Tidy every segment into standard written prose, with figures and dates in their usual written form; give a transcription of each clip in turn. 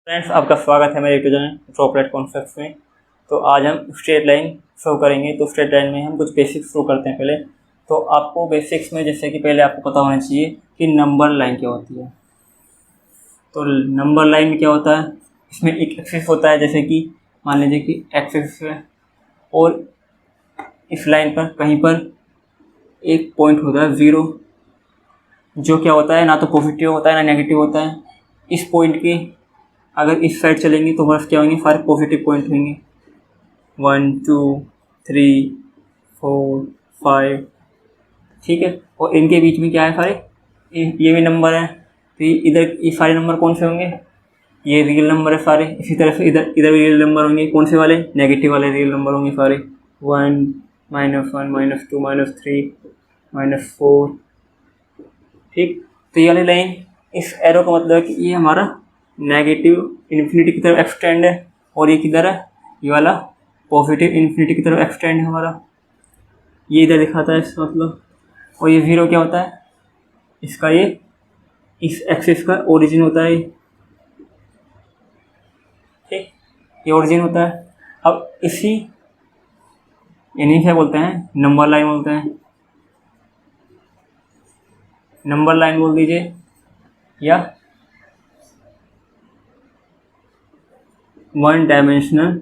Friends, आपका स्वागत है मेरे यूट्यूब चैनल ड्रॉपलेट कॉन्सेप्ट्स में। तो आज हम स्ट्रेट लाइन शो करेंगे। तो स्ट्रेट लाइन में हम कुछ बेसिक्स शो करते हैं पहले। तो आपको बेसिक्स में जैसे कि पहले आपको पता होना चाहिए कि नंबर लाइन क्या होती है। तो नंबर लाइन में क्या होता है, इसमें एक एक्सिस होता है, जैसे कि मान लीजिए कि एक्सिस है और इस लाइन पर कहीं पर एक पॉइंट होता है 0, जो क्या होता है ना तो पॉजिटिव होता है ना नेगेटिव होता है। इस पॉइंट के अगर इस साइड चलेंगे तो बस क्या होंगे, सारे पॉजिटिव पॉइंट होंगे 1 2 3 4 5, ठीक है। और इनके बीच में क्या है, सारे ये भी नंबर है। तो इधर ये सारे नंबर कौन से होंगे, ये रियल नंबर है सारे। इसी तरह से इधर इधर भी रियल नंबर होंगे, कौन से वाले, नेगेटिव वाले रियल नंबर होंगे सारे। 1 -1 -2 -3 -4, ठीक। तो ये वाली लाइन, इस एरो का मतलब है कि ये हमारा नेगेटिव इन्फिनिटी की तरफ एक्सटेंड है, और ये किधर है, ये वाला पॉजिटिव इन्फिनिटी की तरफ एक्सटेंड है हमारा, ये इधर दिखाता है इसका मतलब। और ये 0 क्या होता है, इसका ये इस एक्सिस का ओरिजिन होता है, ठीक, ये ओरिजिन होता है। अब इसी इन्हीं क्या बोलते हैं, नंबर लाइन बोलते हैं। नंबर लाइन बोल दीजिए या वन डायमेंशनल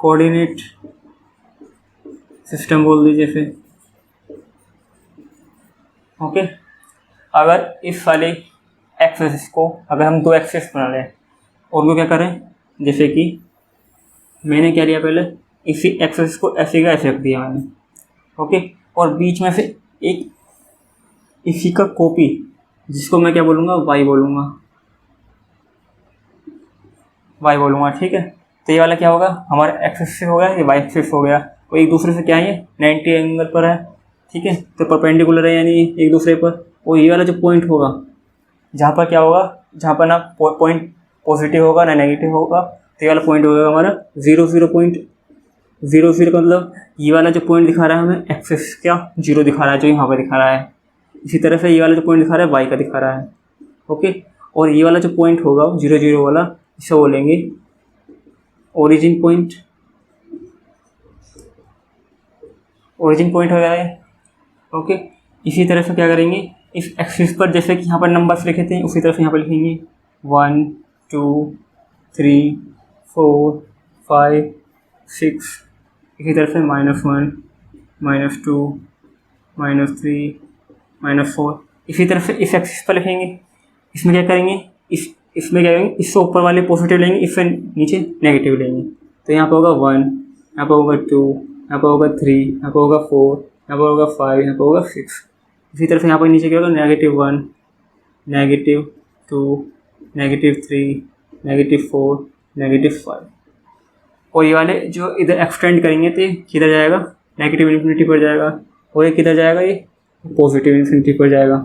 कोऑर्डिनेट सिस्टम बोल दीजिए फिर, ओके। अगर इस वाले एक्सिस को अगर हम 2 एक्सिस बना लें और उनको क्या करें, जैसे कि मैंने क्या लिया, पहले इसी एक्सिस को ऐसे का ऐसे रख दिया मैंने, ओके। और बीच में से एक इसी का कॉपी, जिसको मैं क्या बोलूँगा, वाई बोलूँगा, ठीक है। तो ये वाला क्या होगा, हमारा एक्सिस से हो गया, ये वाई एक्सिस हो गया, और एक दूसरे से क्या है, 90 एंगल पर है, ठीक है। तो परपेंडिकुलर है, यानी एक दूसरे पर। और ये वाला जो पॉइंट होगा, जहाँ पर क्या होगा, जहाँ पर ना पॉइंट पॉजिटिव होगा ना नेगेटिव होगा, तो ये वाला पॉइंट होगा हमारा 0 पॉइंट। 0 का मतलब ये वाला जो पॉइंट दिखा रहा है हमें, एक्सिस क्या 0 दिखा रहा है, जो यहाँ पर दिखा रहा है। इसी तरह से ये वाला जो पॉइंट दिखा रहा है, वाई का दिखा रहा है, ओके। और ये वाला जो पॉइंट होगा 0 वाला, इसे बोलेंगे ओरिजिन पॉइंट। ओरिजिन पॉइंट हो गया है, ओके। इसी तरह से क्या करेंगे, इस एक्सिस पर जैसे कि यहाँ पर नंबर्स लिखे थे, उसी तरह से यहाँ पर लिखेंगे 1 2 3 4 5 6। इसी तरह से -1 -2 -3 -4। इसी तरह से इस एक्सिस पर लिखेंगे। इसमें क्या करेंगे, इसमें क्या करेंगे, इससे ऊपर वाले पॉजिटिव लेंगे, इससे नीचे नेगेटिव लेंगे। तो यहाँ पर होगा 1, यहाँ पर होगा 2, यहाँ पर होगा 3, यहाँ पर होगा 4, यहाँ पर होगा 5, यहाँ पर होगा 6। इसी तरह से यहाँ पर नीचे क्या होगा, -1 -2 -3 -4 -5। और ये वाले जो इधर एक्सटेंड करेंगे तो किधर जाएगा, नेगेटिव इन्फिनिटी पर जाएगा, और ये किधर जाएगा, ये पॉजिटिव इन्फिनिटी पर जाएगा।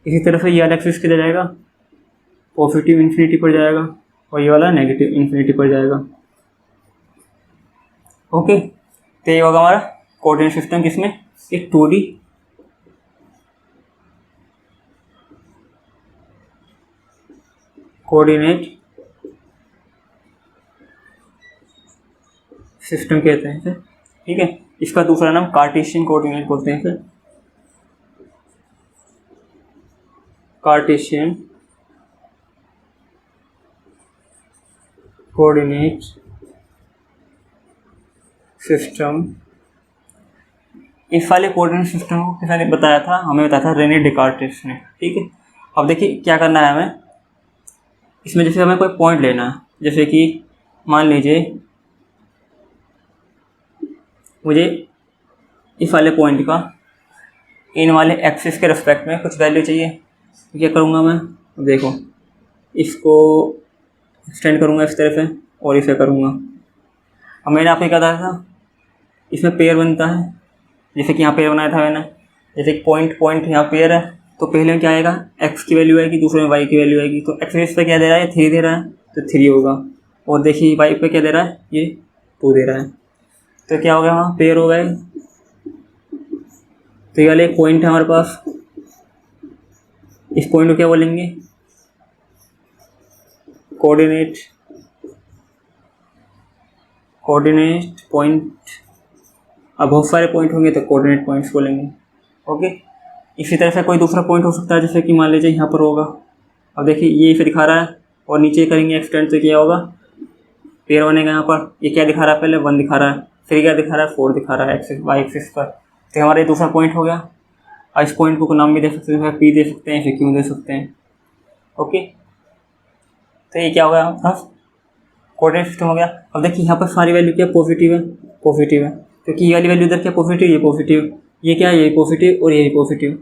इसी तरह से ये वाला एक्सिस किधर जाएगा, पॉजिटिव इन्फिनिटी पर जाएगा, और ये वाला नेगेटिव इन्फिनिटी पर जाएगा, ओके। तो ये होगा हमारा कोऑर्डिनेट सिस्टम, किसमें, एक 2D कोऑर्डिनेट सिस्टम कहते हैं इसे, ठीक है। इसका दूसरा नाम कार्टेशियन कोऑर्डिनेट बोलते हैं इसे, कार्टेशियन कोऑर्डिनेट सिस्टम। इस वाले कोऑर्डिनेट सिस्टम को किसने बताया था, हमें बताया था रेने डेकार्टेस ने, ठीक है। अब देखिए क्या करना है हमें, इसमें जैसे हमें कोई पॉइंट लेना है, जैसे कि मान लीजिए मुझे इस वाले पॉइंट का इन वाले एक्सिस के रिस्पेक्ट में कुछ वैल्यू चाहिए। तो क्या करूँगा मैं, देखो इसको एक्सटेंड करूँगा इस तरह से, और इसे करूँगा। अब मैंने आपको क्या बताया था, इसमें पेयर बनता है, जैसे कि यहाँ पेयर बनाया था मैंने, जैसे पॉइंट यहाँ पेयर है, तो पहले में क्या आएगा, x की वैल्यू आएगी, दूसरे में y की वैल्यू आएगी। तो एक्सिस पे क्या दे रहा है, 3 दे रहा है, तो 3 होगा। और देखिए y पे क्या दे रहा है, ये 2 दे रहा है, तो क्या हो गया, वहाँ पेयर हो गए। तो ये वाले एक पॉइंट है हमारे पास, इस पॉइंट को क्या बोलेंगे, कोऑर्डिनेट पॉइंट। अब बहुत सारे पॉइंट होंगे तो कोऑर्डिनेट पॉइंट्स बोलेंगे। ओके, इसी तरह से कोई दूसरा पॉइंट हो सकता है, जैसे कि मान लीजिए यहाँ पर होगा। अब देखिए ये इसे दिखा रहा है और नीचे करेंगे एक्सटेंड तो क्या होगा, पेयर बनेगा। यहाँ पर ये क्या दिखा रहा है, पहले 1 दिखा रहा है, फिर क्या दिखा रहा है, 4 दिखा रहा है एक्सिस वाई एक्सिस पर। तो हमारा ये दूसरा पॉइंट हो गया। और इस पॉइंट को नाम भी दे सकते हैं, पी दे सकते हैं, फिर क्यू दे सकते हैं। ओके, तो ये क्या हो गया, आपका कोऑर्डिनेट सिस्टम हो गया। अब देखिए यहाँ पर सारी वैल्यू क्या पॉजिटिव है, क्योंकि ये वाली वैल्यू इधर क्या पॉजिटिव, ये पॉजिटिव, ये क्या है, ये पॉजिटिव और ये पॉजिटिव।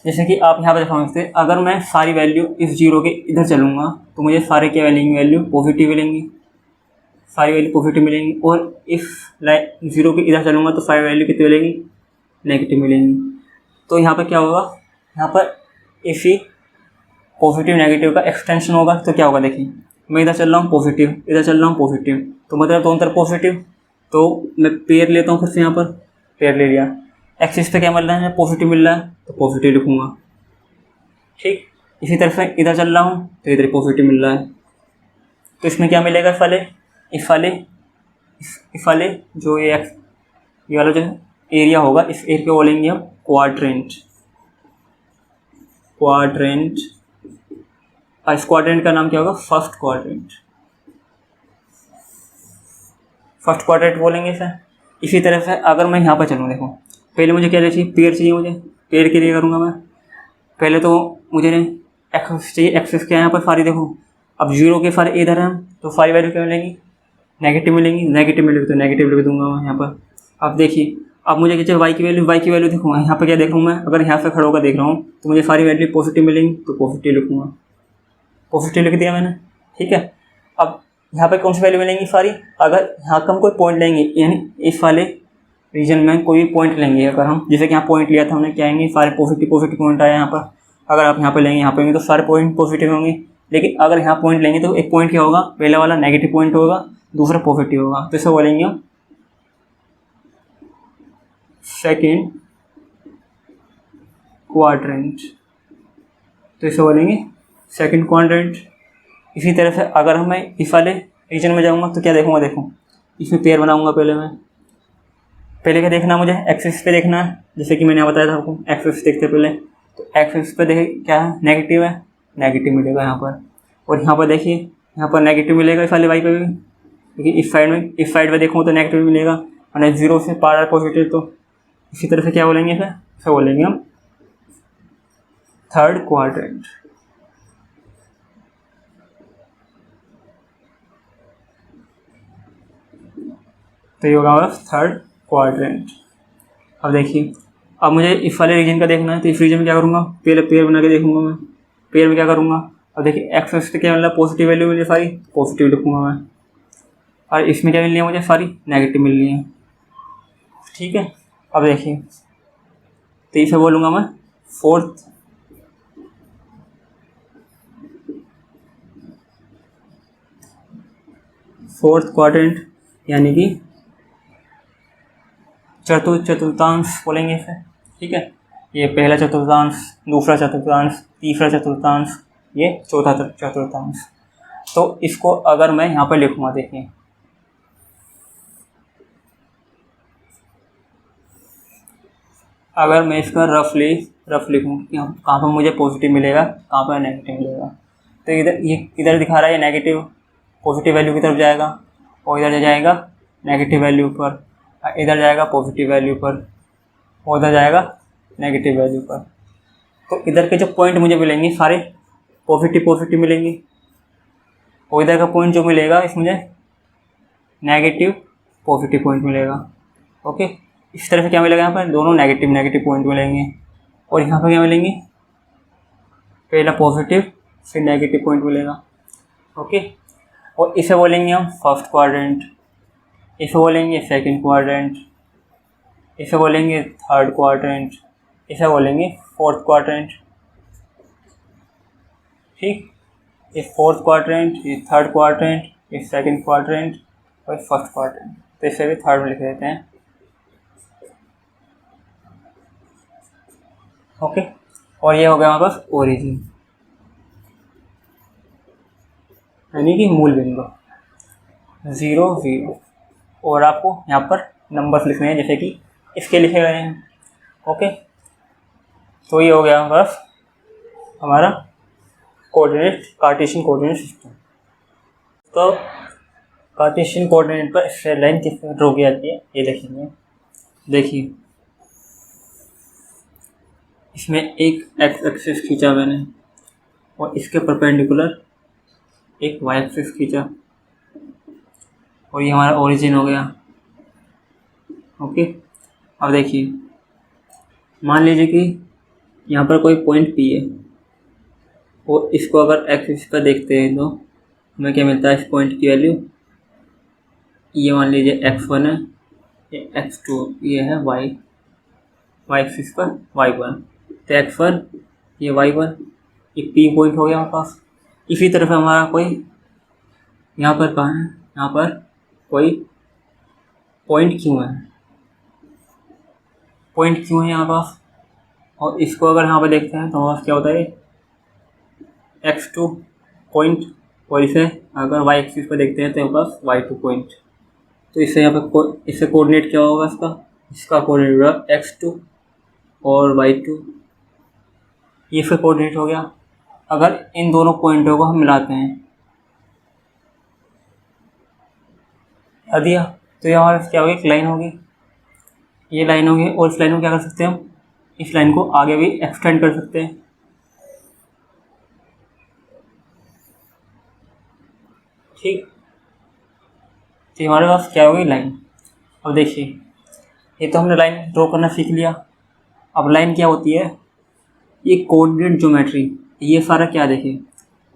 जैसे कि आप यहाँ पर देखा सकते हैं, अगर मैं सारी वैल्यू इस जीरो के इधर चलूँगा तो मुझे सारे क्या वैल्यू पॉजिटिव मिलेंगी, सारी वैल्यू पॉजिटिव मिलेंगी। और इस लाइन जीरो के इधर चलूँगा तो सारी वैल्यू कितनी मिलेंगी, नेगेटिव मिलेंगी। तो यहाँ पर क्या होगा, यहाँ पर इसी पॉजिटिव नेगेटिव का एक्सटेंशन होगा। तो क्या होगा, देखिए मैं इधर चल रहा हूँ पॉजिटिव, इधर चल रहा हूँ पॉजिटिव, तो मतलब दोनों तरफ पॉजिटिव। तो मैं पेयर लेता हूँ, फिर से यहाँ पर पेयर ले लिया, एक्सिस पे क्या मिल रहा है, पॉजिटिव मिल रहा है तो पॉजिटिव लिखूँगा। ठीक, इसी तरह से इधर चल रहा हूँ तो इधर पॉजिटिव मिल रहा है, तो इसमें क्या मिलेगा, इस वाले जो ये वाला जो एरिया होगा, इस एरिया को बोलेंगे हम क्वाड्रेंट। और इस क्वाड्रेंट का नाम क्या होगा, फर्स्ट क्वाड्रेंट बोलेंगे सर। इसी तरह से अगर मैं यहाँ पर चलूँ, देखो पहले मुझे क्या चाहिए, पेयर चाहिए मुझे, पेयर के लिए करूँगा मैं। पहले तो मुझे एक्सिस चाहिए, एक्सिस क्या है यहाँ पर सारी, देखो अब जीरो के सारे इधर हैं तो सारी वैल्यू क्या मिलेंगी, नेगेटिव मिलेंगी तो नेगेटिव लिख दूंगा मैं यहाँ पर। अब देखिए अब मुझे क्या चाहिए, वाई की वैल्यू देखूँगा, यहाँ पर क्या देख रहा हूँ मैं, अगर यहाँ से खड़ा होकर देख रहा हूँ तो मुझे सारी वैल्यू पॉजिटिव मिलेंगी तो पॉजिटिव लिखूँगा, पॉजिटिव लिख दिया मैंने। ठीक है, अब यहाँ पर कौन सी वैल्यू मिलेंगी सारी, अगर यहाँ का हम कोई पॉइंट लेंगे, यानी इस वाले रीजन में कोई पॉइंट लेंगे, अगर हम जैसे कि यहाँ पॉइंट लिया था हमने, क्या आएंगे, सारे पॉजिटिव पॉइंट आए यहाँ पर। अगर आप यहाँ पर लेंगे, यहाँ पर तो सारे पॉइंट पॉजिटिव होंगे। लेकिन अगर यहाँ पॉइंट लेंगे तो एक पॉइंट क्या होगा, पहला वाला नेगेटिव पॉइंट होगा, दूसरा पॉजिटिव होगा, तो इसे बोलेंगे हम सेकेंड क्वाड्रेंट। इसी तरह से अगर मैं इस वाले रीजन में जाऊँगा तो क्या देखूँगा, देखो इसमें पेयर बनाऊँगा। पहले क्या देखना मुझे, एक्सिस पे देखना है, जैसे कि मैंने बताया था आपको, एक्सिस देखते पहले, तो एक्सिस पे देखिए क्या है, नेगेटिव मिलेगा यहाँ पर। और यहाँ पर देखिए, यहाँ पर नेगेटिव मिलेगा इस वाले वाई पे भी, क्योंकि इस साइड में देखूँ तो नेगेटिव मिलेगा, और जीरो से पार पॉजिटिव। तो इसी तरह से क्या बोलेंगे, फिर बोलेंगे हम थर्ड क्वाड्रेंट। तो ये होगा हमारा थर्ड क्वाड्रेंट। अब देखिए, अब मुझे इस वाले रीजन का देखना है, तो इस रीजन में क्या करूँगा, पहले पेयर बना के देखूँगा मैं। पेयर में क्या करूँगा, अब देखिए एक्सिस पे क्या मिल रहा है, पॉजिटिव वैल्यू मिली सारी, पॉजिटिव लिखूँगा मैं, और इसमें क्या मिल रही है मुझे, सारी नेगेटिव मिल रही है। ठीक है, अब देखिए तो इसे बोलूँगा मैं फोर्थ क्वाड्रेंट, यानी कि चतुर्थांश बोलेंगे इसे। ठीक है, ये पहला चतुर्थांश, दूसरा चतुर्थांश, तीसरा चतुर्थांश, ये चौथा चतुर्थांश। तो इसको अगर मैं यहाँ पर लिखूँगा, देखिए अगर मैं इसका रफ लिखूँ कहाँ पर मुझे पॉजिटिव मिलेगा, कहाँ पर नेगेटिव मिलेगा, तो इधर दिखा रहा है नेगेटिव, पॉजिटिव वैल्यू की तरफ जाएगा, और इधर जाएगा नेगेटिव वैल्यू पर, इधर जाएगा पॉजिटिव वैल्यू पर, और इधर जाएगा नेगेटिव वैल्यू पर। तो इधर के जो पॉइंट मुझे मिलेंगे सारे पॉजिटिव मिलेंगे, और इधर का पॉइंट जो मिलेगा इस मुझे नेगेटिव पॉजिटिव पॉइंट मिलेगा। ओके, इस तरह से क्या मिलेगा, यहाँ पर दोनों नेगेटिव पॉइंट मिलेंगे, और यहाँ पर क्या मिलेंगे, पहला पॉजिटिव फिर नेगेटिव पॉइंट मिलेगा। ओके, और इसे बोलेंगे हम फर्स्ट क्वाड्रेंट, इसे बोलेंगे सेकंड क्वाड्रेंट, इसे बोलेंगे थर्ड क्वाड्रेंट, इसे बोलेंगे फोर्थ क्वाड्रेंट। ठीक, ये फोर्थ क्वाड्रेंट, ये थर्ड क्वाड्रेंट, ये सेकंड क्वाड्रेंट और फर्स्ट क्वाड्रेंट। तो इसे भी थर्ड में लिख देते हैं। ओके, और ये हो गया हमारे पास ओरिजिन, यानी कि मूल बिंदु 0 0। और आपको यहाँ पर नंबर्स लिखने हैं जैसे कि इसके लिखे गए हैं। ओके, तो ये हो गया हमारे पास हमारा कोऑर्डिनेट कार्टेशियन कोऑर्डिनेट सिस्टम। तो कार्टेशियन कोऑर्डिनेट पर स्ट्रेट लाइन किस तरह ड्रॉ की जाती है ये देखेंगे। देखिए, इसमें एक एक्स एक्सिस खींचा मैंने और इसके परपेंडिकुलर एक वाई एक्सिस खींचा और ये हमारा ओरिजिन हो गया। ओके, अब देखिए, मान लीजिए कि यहाँ पर कोई पॉइंट पी है और इसको अगर एक्सिस पर देखते हैं तो हमें क्या मिलता है इस पॉइंट की वैल्यू। ये मान लीजिए x1 है, ये x2, ये है y एक्सिस पर y1, तो x1 ये y1, ये p पॉइंट हो गया हमारे पास। इसी तरफ हमारा कोई यहाँ पर कहाँ है, यहाँ पर कोई पॉइंट क्यों है, पॉइंट क्यों है यहाँ पास, और इसको अगर यहाँ पर देखते हैं तो हमारे पास क्या होता है x2 पॉइंट, और इसे अगर y एक्सिस पर देखते हैं तो हमारे पास y2 पॉइंट। तो इससे यहाँ पर इससे कोऑर्डिनेट क्या होगा इसका कोऑर्डिनेट होगा x2 और y2, ये फिर कोऑर्डिनेट हो गया। अगर इन दोनों पॉइंटों को हम मिलाते हैं दिया तो ये हमारे पास क्या होगी, एक लाइन होगी, ये लाइन होगी। और इस लाइन को क्या कर सकते हैं हम, इस लाइन को आगे भी एक्सटेंड कर सकते हैं। ठीक, तो हमारे पास क्या होगी लाइन। अब देखिए, ये तो हमने लाइन ड्रॉ करना सीख लिया। अब लाइन क्या होती है, ये कोऑर्डिनेट ज्योमेट्री, ये सारा क्या देखिए,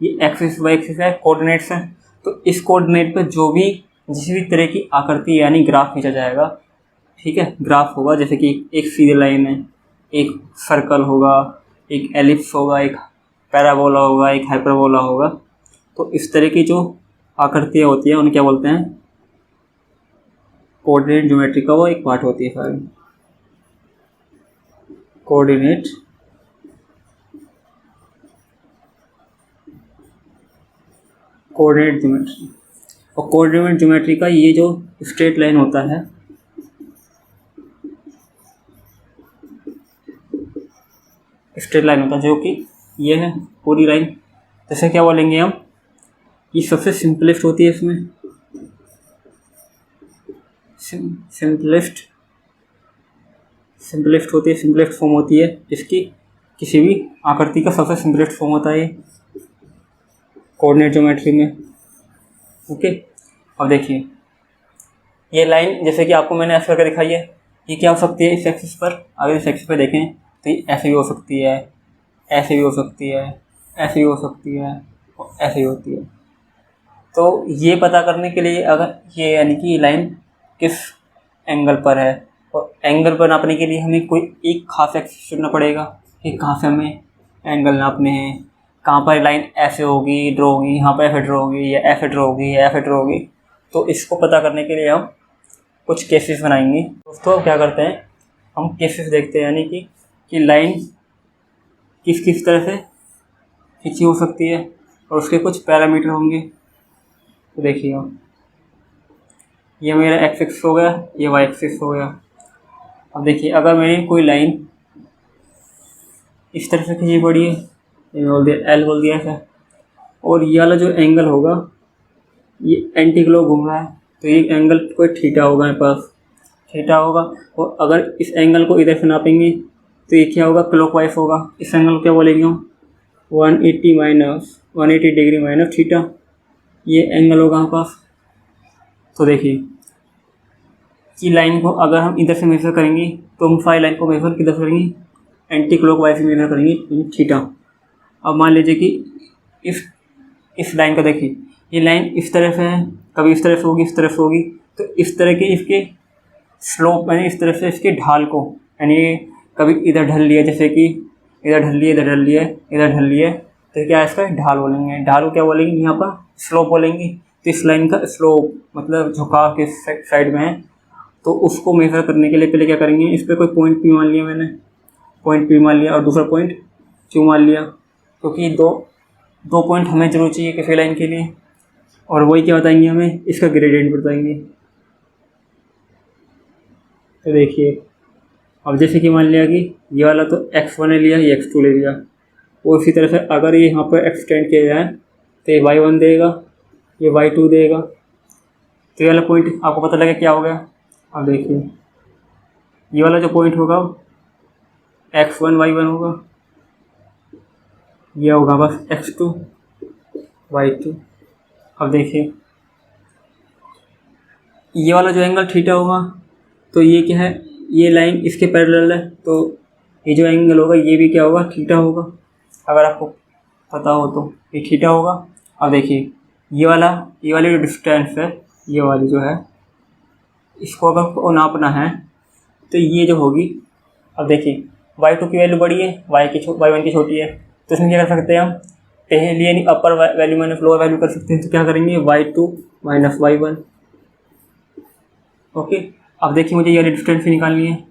ये एक्सिस वाई एक्सिस है, कोऑर्डिनेट्स हैं। तो इस कोऑर्डिनेट पे जो भी जिस भी तरह की आकृति यानी ग्राफ खींचा जाएगा, ठीक है, ग्राफ होगा जैसे कि एक सीधी लाइन है, एक सर्कल होगा, एक एलिप्स होगा, एक पैराबोला होगा, एक हाइपरबोला होगा। तो इस तरह की जो आकृतियाँ होती हैं उन्हें क्या बोलते हैं, कोऑर्डिनेट ज्योमेट्री का वो एक पार्ट होती है सारी, कोऑर्डिनेट ज्योमेट्री। और कोऑर्डिनेट ज्योमेट्री का ये जो स्ट्रेट लाइन होता है, स्ट्रेट लाइन होता है जो कि ये है पूरी लाइन, जैसे क्या बोलेंगे हम, ये सबसे सिंपलेस्ट होती है, इसमें सिंपलेस्ट होती है, सिंपलेस्ट फॉर्म होती है इसकी, किसी भी आकृति का सबसे सिंपलेस्ट फॉर्म होता है कोऑर्डिनेट ज्योमेट्री में। ओके, अब देखिए, ये लाइन जैसे कि आपको मैंने ऐसे करके दिखाई है, ये क्या हो सकती है इस एक्सिस पर, अगर इस एक्सिस पर देखें तो ये ऐसे भी हो सकती है, ऐसे भी हो सकती है, ऐसे भी हो सकती है और ऐसे भी होती है। तो ये पता करने के लिए अगर ये यानी कि लाइन किस एंगल पर है, और एंगल पर नापने के लिए हमें कोई एक खास एक्सिस चुनना पड़ेगा कि कहाँ से हमें एंगल नापने हैं, कहाँ पर लाइन ऐसे होगी ड्रॉ होगी, यहाँ पर ऐसे ड्रॉ होगी या ऐसे ड्रॉ होगी या ऐसे ड्रॉ होगी। तो इसको पता करने के लिए हम कुछ केसेस बनाएंगे। दोस्तों क्या करते हैं, हम केसेस देखते हैं, यानी कि लाइन किस किस तरह से खींची हो सकती है और उसके कुछ पैरामीटर होंगे। तो देखिए, ये मेरा एक्स एक्सिस हो गया, ये वाई एक्सिस हो गया। अब देखिए, अगर मेरी कोई लाइन इस तरह से खींची पड़ी है, ये बोल दिया एल बोल दिया ऐसा, और ये वाला जो एंगल होगा ये एंटी क्लॉक घूम रहा है, तो ये एंगल कोई थीटा होगा, मेरे पास थीटा होगा। और अगर इस एंगल को इधर से नापेंगे तो ये क्या होगा, क्लॉकवाइज होगा। इस एंगल को क्या बोलेंगे हम, 180 डिग्री माइनस थीटा, ये एंगल होगा हमारे पास। तो देखिए कि लाइन को अगर हम इधर से मेजर करेंगे तो हम सारी लाइन को मेजर किधर करेंगे, एंटी क्लॉकवाइज से मेजर करेंगे, थीटा। अब मान लीजिए कि इस लाइन का देखिए, ये लाइन इस तरह से है, कभी इस तरह से होगी, इस तरह से होगी, तो इस तरह के इसके स्लोप यानी इस तरह से इसके ढाल को, यानी कभी इधर ढल लिया, जैसे कि इधर ढल लिया, इधर ढल लिया, इधर ढल लिया, तो क्या इसका ढाल बोलेंगे, ढाल को क्या बोलेंगे, यहाँ पर स्लोप बोलेंगे। तो इस लाइन का स्लोप मतलब झुकाव किस साइड में है, तो उसको मेजर करने के लिए पहले क्या करेंगे, इस पर कोई पॉइंट पी मान लिया मैंने, पॉइंट पी मान लिया, और दूसरा पॉइंट क्यों मान लिया? क्योंकि दो पॉइंट हमें जरूर चाहिए किसी लाइन के लिए, और वही क्या बताएंगे हमें, इसका ग्रेडियंट बताएंगे। तो देखिए अब जैसे कि मान लिया कि ये वाला तो x1 ले लिया, ये x2 ले लिया, और इसी तरह से अगर ये यहाँ पर एक्सटेंड किया जाए तो ये y1 देगा, ये y2 देगा। तो ये वाला पॉइंट आपको पता लगे क्या हो गया। अब देखिए ये वाला जो पॉइंट होगा x1 y1 होगा, ये होगा बस x2 y2। अब देखिए ये वाला जो एंगल थीटा होगा, तो ये क्या है, ये लाइन इसके पैरेलल है, तो ये जो एंगल होगा ये भी क्या होगा, थीटा होगा। अगर आपको पता हो तो ये थीटा होगा। अब देखिए ये वाली जो डिस्टेंस है, ये वाली जो है, इसको अगर को नापना है तो ये जो होगी, अब देखिए y2 की वैल्यू बड़ी है, y1 की छोटी है, तो इसमें क्या कर सकते हैं हम, पहले यानी अपर वैल्यू माइनस लोअर वैल्यू कर सकते हैं। तो क्या करेंगे, y2 माइनस y1। ओके, अब देखिए मुझे ये वाली डिस्टेंस निकालनी है,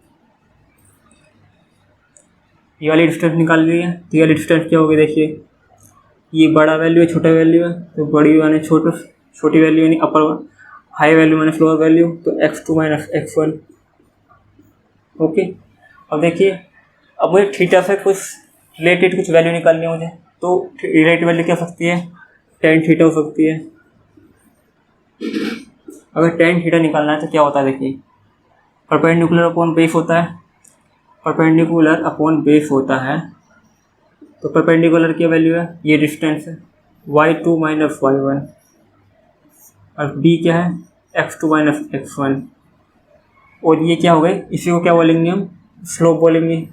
ये वाली डिस्टेंस निकालनी है। तो ये वाली डिस्टेंस क्या होगी, देखिए ये बड़ा वैल्यू है, छोटा वैल्यू है, तो बड़ी माने छोटी वैल्यू यानी upper, high value minus lower value, तो x2 माइनस x1। ओके, अब देखिए अब मुझे थीटा से कुछ रिलेटेड कुछ वैल्यू निकालनी है मुझे, तो रिलेटेड वैल्यू क्या हो सकती है, tan थीटा हो सकती है। अगर tan थीटा निकालना है तो क्या होता है, देखिए परपेंडिकुलर अपॉन बेस होता है, परपेंडिकुलर अपॉन बेस होता है। तो परपेंडिकुलर की वैल्यू है, ये डिस्टेंस है y2 माइनस y1, और b क्या है, x2 माइनस x1, और ये क्या हो गए, इसी को क्या बोलेंगे हम, स्लोप बोलेंगे,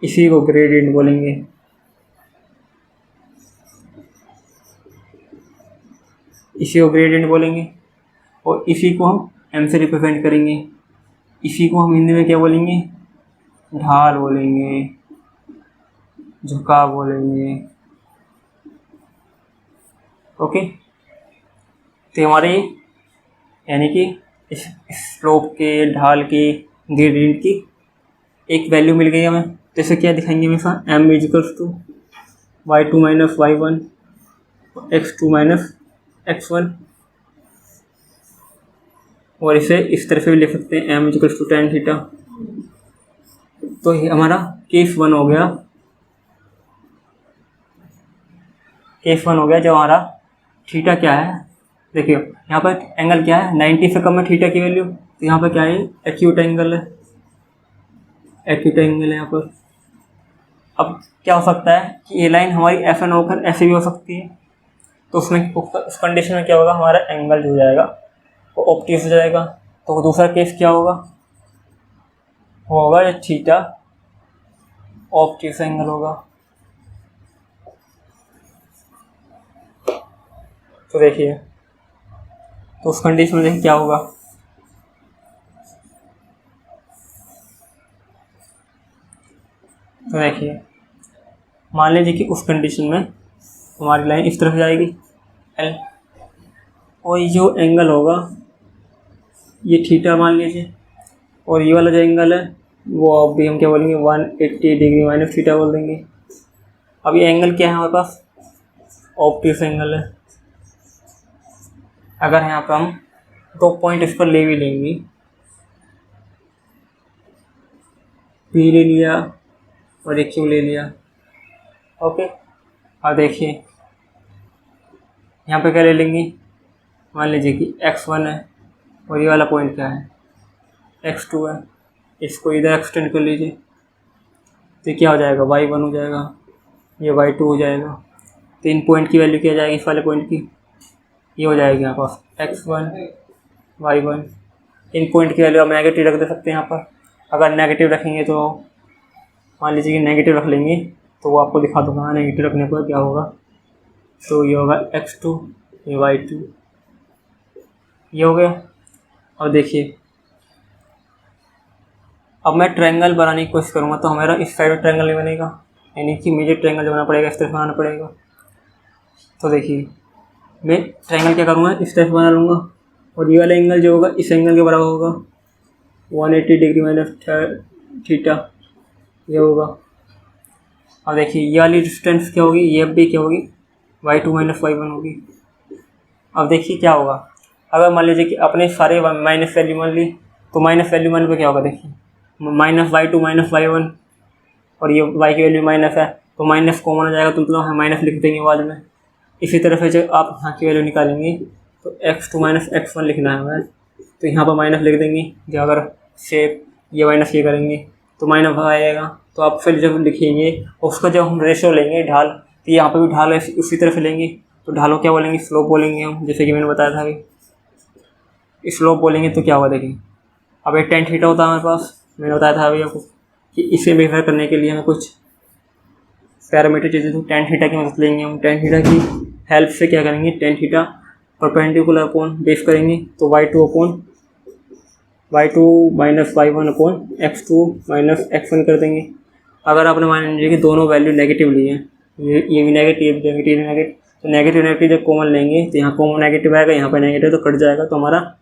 इसी को ग्रेडियंट बोलेंगे। इसी को ग्रेडियंट बोलेंगे, और इसी को हम m से रिप्रेजेंट करेंगे। इसी को हम हिंदी में क्या बोलेंगे, ढाल बोलेंगे, झुकाव बोलेंगे। ओके, तो हमारे यानी कि इस स्लोप के, ढाल के, ग्रेडियंट की एक वैल्यू मिल गई हमें। तो इसे क्या दिखाएंगे हमेशा, m equals to y2 minus y1 x2 minus x1, और इसे इस तरह से भी लिख सकते हैं m equals to tan theta. तो ये हमारा केस 1 हो गया, केस 1 हो गया जब हमारा थीटा क्या है, देखिए यहाँ पर एंगल क्या है, 90 से कम है थीटा की वैल्यू, तो यहाँ पर क्या है, एक्यूट एंगल है, एक्यूट एंगल है यहाँ पर। अब क्या हो सकता है कि ये लाइन हमारी ऐसा ना होकर ऐसे भी हो सकती है, तो उसमें उस कंडीशन में क्या होगा, हमारा एंगल जो हो जाएगा वो ऑब्ट्यूस हो जाएगा। तो दूसरा केस क्या होगा, वो होगा ये थीटा ऑब्ट्यूस एंगल होगा। तो देखिए, तो उस कंडीशन में देखिए क्या होगा, तो देखिए मान लीजिए कि उस कंडीशन में हमारी लाइन इस तरफ जाएगी L, और ये जो एंगल होगा ये थीटा मान लीजिए, और ये वाला जो एंगल है वो अभी हम क्या बोलेंगे, 180 डिग्री माइनस थीटा बोल देंगे। अब ये एंगल क्या है हमारे पास, ऑब्ट्यूस एंगल है। अगर यहाँ पर हम 2 पॉइंट इस पर ले भी लेंगे, P ले लिया और एक Q ले लिया। ओके, और देखिए यहाँ पे क्या ले लेंगे, मान लीजिए कि x1 है और ये वाला पॉइंट क्या है, x2 है, इसको इधर एक्सटेंड कर लीजिए, तो क्या हो जाएगा, y1 हो जाएगा, ये y2 हो जाएगा। तो इन पॉइंट की वैल्यू क्या जाएगी, इस वाले पॉइंट की, ये हो जाएगी यहाँ पास x1 y1। इन पॉइंट की वैल्यू हम नेगेटिव रख दे सकते हैं यहाँ पर। अगर नेगेटिव रखेंगे तो मान लीजिए कि नेगेटिव रख लेंगे, तो वो आपको दिखा दूँगा नेगेटिव रखने पर क्या होगा। तो ये होगा x2, ये y2, ये हो गया। अब देखिए अब मैं ट्रायंगल बनाने की कोशिश करूँगा, तो हमारा इस साइड में ट्रायंगल नहीं बनेगा, यानी कि मुझे ट्रायंगल जो बनाना पड़ेगा इस तरफ बनाना पड़ेगा। तो देखिए मैं ट्रायंगल क्या करूँगा, इस तरफ बना लूँगा, और ये वाला एंगल जो होगा इस एंगल के बराबर होगा, 180 डिग्री माइनस थीटा, ये होगा। अब देखिए ये वाली डिस्टेंस क्या होगी, ये भी क्या होगी, y2 माइनस y1 होगी। अब देखिए क्या होगा, अगर मान लीजिए कि अपने सारे माइनस वैल्यू मान ली, तो माइनस वैल्यू मान पे क्या होगा, देखिए माइनस y2 माइनस y1, और ये y की वैल्यू माइनस है तो माइनस कॉमन हो जाएगा, तो हम माइनस लिख देंगे बाद में। इसी तरह से जब आप यहाँ की वैल्यू निकालेंगे तो x2 माइनस x1 लिखना है हमें, तो यहाँ पर माइनस लिख देंगे। जब अगर शेप ये माइनस ये करेंगे तो माइनस आएगा, तो आप फिर जब लिखेंगे उसका जब हम रेशो लेंगे ढाल, तो यहाँ पर भी ढाल उसी तरह से लेंगे, तो ढालों क्या बोलेंगे, स्लोप बोलेंगे हम, जैसे कि मैंने बताया था अभी। स्लोप बोलेंगे तो क्या होगा, देखिए अब एक tan थीटा होता है हमारे पास, मैंने बताया था अभी आपको कि इसे मेजर करने के लिए हमें कुछ पैरामीटर चाहिए, तो tan थीटा की मदद लेंगे हम। tan थीटा की हेल्प से क्या करेंगे, tan theta perpendicular upon base करेंगे, तो y2 minus y1 upon x2 minus x1 कर देंगे। अगर आपने मान लीजिए कि दोनों वैल्यू नेगेटिव ली है, ये भी नेगेटिव नेगेटिव, तो नेगेटिव नेगेटिव जब कॉमन लेंगे तो यहाँ कॉमन नेगेटिव आएगा, यहाँ पर नेगेटिव तो कट जाएगा, तो हमारा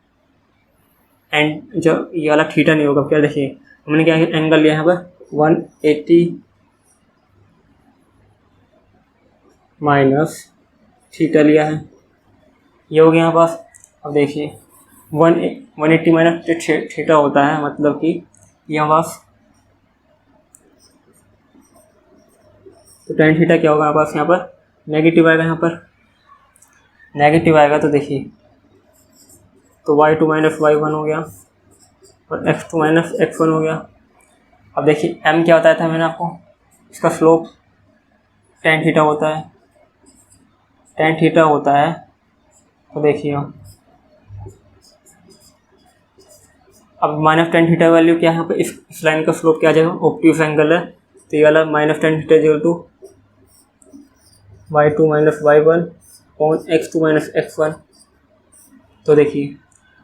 एंड जो ये वाला थीटा नहीं होगा। क्या देखिए हमने क्या एंगल लिया यहाँ पर 180 माइनस थीटा लिया है, ये हो गया यहाँ पास। अब देखिए 180 माइनस जो थीटा होता है, मतलब कि यहाँ पास, तो tan थीटा क्या होगा हमारे पास, यहाँ पर नेगेटिव आएगा, यहाँ पर नेगेटिव आएगा, तो देखिए तो y2 माइनस y1 हो गया और x2 माइनस x1 हो गया। अब देखिए m क्या बताया था मैंने आपको, इसका स्लोप tan थीटा होता है, tan थीटा होता है। तो देखिए अब माइनस tan थीटा वैल्यू क्या है यहाँ पे, इस लाइन का स्लोप क्या आ जाएगा, ऑब्ट्यूस एंगल है, तो ये वाला minus tan theta equal to y2 minus y1 on x2 minus x1। तो देखिए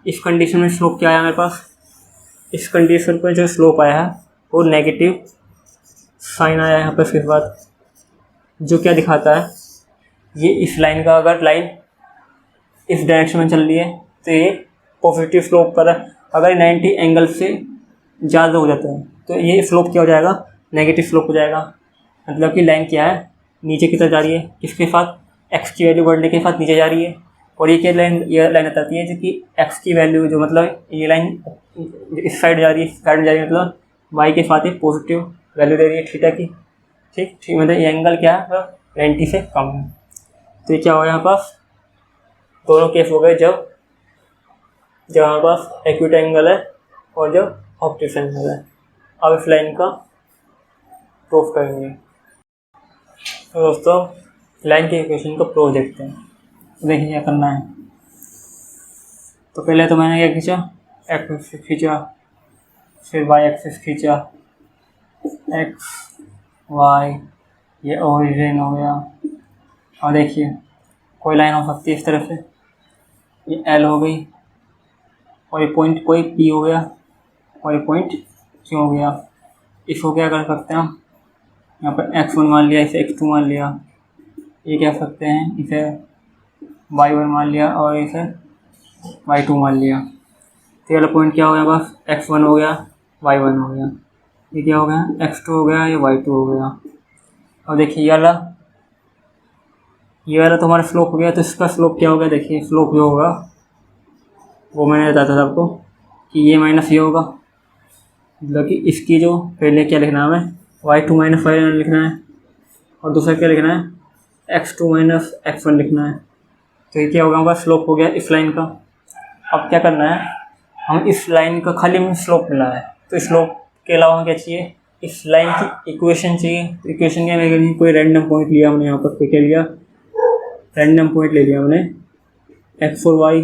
इस कंडीशन में स्लोप क्या आया हमारे पास, इस कंडीशन पर जो स्लोप आया है वो नेगेटिव साइन आया यहाँ पर। फिर बाद जो क्या दिखाता है, ये इस लाइन का अगर लाइन इस डायरेक्शन में चल रही है तो ये पॉजिटिव स्लोप पर है, अगर 90 एंगल से ज़्यादा हो जाता है तो ये स्लोप क्या हो जाएगा, नेगेटिव स्लोप हो जाएगा। मतलब कि लाइन क्या है, नीचे की तरफ जा रही है, किसके साथ, x की वैल्यू बढ़ने के साथ नीचे जा रही है। और ये क्या लाइन, ये लाइन बताती है जो कि x की वैल्यू जो मतलब ये लाइन इस साइड जा रही है, साइड में जा रही है, मतलब y के साथ ही पॉजिटिव वैल्यू दे रही है थीटा की। ठीक, मतलब ये एंगल क्या है, 90 से कम है। तो ये क्या होगा यहाँ पास, दोनों केस हो गए जब हमारे पास एक्यूट एंगल है और जब ऑब्ट्यूस एंगल है। अब इस लाइन का प्रूफ करेंगे। तो दोस्तों लाइन के इक्वेशन को प्रूफ देखते हैं। तो देखिए क्या करना है, तो पहले तो मैंने क्या खींचा, एक्स एक्सिस खींचा, फिर वाई एक्सिस खींचा, एक्स वाई, ये ओरिजिन हो गया। और देखिए कोई लाइन हो सकती है इस तरफ से, ये एल हो गई, और ये पॉइंट कोई पी हो गया, और ये पॉइंट क्यू हो गया। इसको क्या कर सकते हैं हम, यहाँ पर x1 मान लिया, इसे x2 मान लिया, ये कह सकते हैं इसे y1 मान लिया और इसे y2 मान लिया। तो ये वाला पॉइंट क्या हो गया, बस x1 हो गया, y1 हो गया, ये क्या हो गया, x2 हो गया, ये y2 हो गया। और देखिए ये वाला तो हमारा स्लोप हो गया, तो इसका स्लोप क्या होगा, देखिए स्लोप ये होगा, वो मैंने बताया था आपको कि ये माइनस ये होगा, मतलब कि इसकी जो पहले क्या लिखना है हमें, y2 माइनस y1 लिखना है, और दूसरा क्या लिखना है, x2 माइनस x1 लिखना है। तो ये क्या होगा, हमारा स्लोप हो गया इस लाइन का। अब क्या करना है, हम इस लाइन का खाली हमें स्लोप मिला है, तो स्लोप के अलावा हमें क्या चाहिए, इस लाइन की इक्वेशन चाहिए। तो इक्वेशन क्या है, कोई रैंडम पॉइंट लिया हमने, यहाँ पर कोई क्या लिया, रैंडम पॉइंट ले लिया हमने x और y,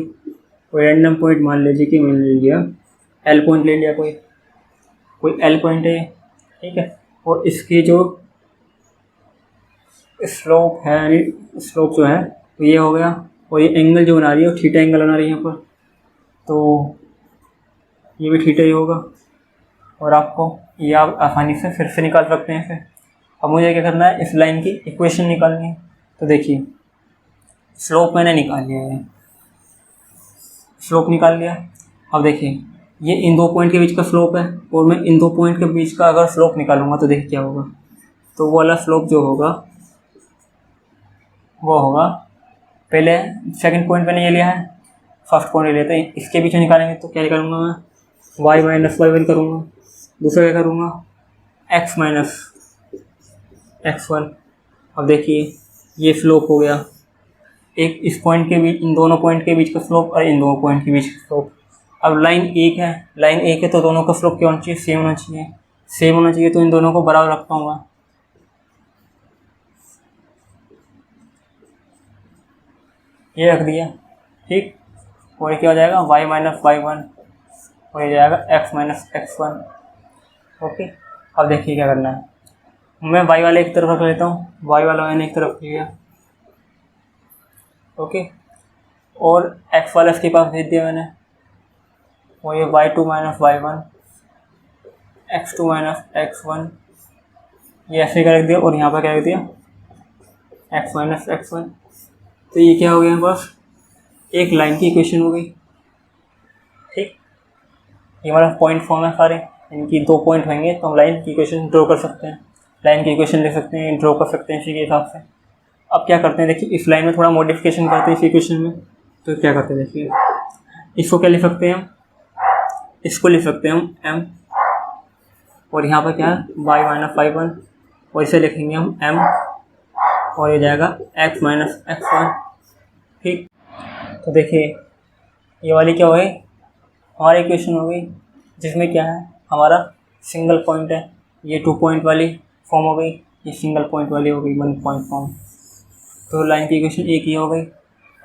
कोई रैंडम पॉइंट मान लीजिए कि मैंने ले लिया l पॉइंट ले लिया, कोई l पॉइंट है, ठीक है। और इसकी जो स्लोप है, यानी स्लोप जो है तो ये हो गया, और ये एंगल जो बना रही है वो थीटा एंगल बना रही है यहाँ पर, तो ये भी थीटा ही होगा। और आपको ये आप आसानी से फिर से निकाल सकते हैं इसे। अब मुझे क्या करना है, इस लाइन की इक्वेशन निकालनी है। तो देखिए स्लोप मैंने निकाल लिया है, स्लोप निकाल लिया। अब देखिए ये इन दो पॉइंट के बीच का स्लोप है, और मैं इन दो पॉइंट के बीच का अगर स्लोप निकालूंगा तो देखिए क्या होगा, तो वो वाला स्लोप जो होगा वो होगा, पहले सेकंड पॉइंट मैंने ये लिया है, फर्स्ट पॉइंट ले लेते हैं, इसके पीछे निकालेंगे तो क्या निकालूंगा मैं, y माइनस वाई वन करूँगा, दूसरा क्या करूँगा x माइनस x1। अब देखिए ये स्लोप हो गया, एक इस पॉइंट के बीच, इन दोनों पॉइंट के बीच का स्लोप और इन दोनों पॉइंट के बीच का स्लोप। अब लाइन एक है तो दोनों का स्लोप क्या होना चाहिए, सेम होना चाहिए। सेम होना चाहिए तो इन दोनों को बराबर रख पाऊंगा, ये रख दिया, ठीक। और क्या हो जाएगा y माइनस वाई वन, और ये जाएगा x माइनस x1। ओके, अब देखिए क्या करना है, मैं y वाले एक तरफ रख लेता हूँ, y वाला मैंने एक तरफ लिया, ओके, और x वाला इसके पास भेज दिया मैंने, और ये y2 minus y one, x2 minus x1, ये ऐसे का रख दिया, और यहाँ पर क्या रख दिया x माइनस x1। तो ये क्या हो गया हमारे पास, एक लाइन की इक्वेशन हो गई, ठीक। ये हमारा पॉइंट फॉर्म है सारे, इनकी दो पॉइंट होंगे तो हम लाइन की इक्वेशन ड्रॉ कर सकते हैं, लाइन की इक्वेशन ले सकते हैं, ड्रॉ कर सकते हैं इसी के हिसाब से। अब क्या करते हैं, देखिए इस लाइन में थोड़ा मॉडिफिकेशन करते हैं इस इक्वेशन में। तो क्या करते हैं, देखिए इसको क्या लिख सकते हैं हम, इसको लिख सकते हैं हम m, और यहाँ पर क्या है y माइनस वाई वन, और इसे लिखेंगे हम m, और ये जाएगा x माइनस x1, ठीक। तो देखिए ये वाली क्या हो गई, हमारी इक्वेशन हो गई, जिसमें क्या है हमारा सिंगल पॉइंट है, ये 2 पॉइंट वाली फॉर्म हो गई, ये सिंगल पॉइंट वाली हो गई 1 पॉइंट फॉर्म। तो लाइन की इक्वेशन एक ही हो गई।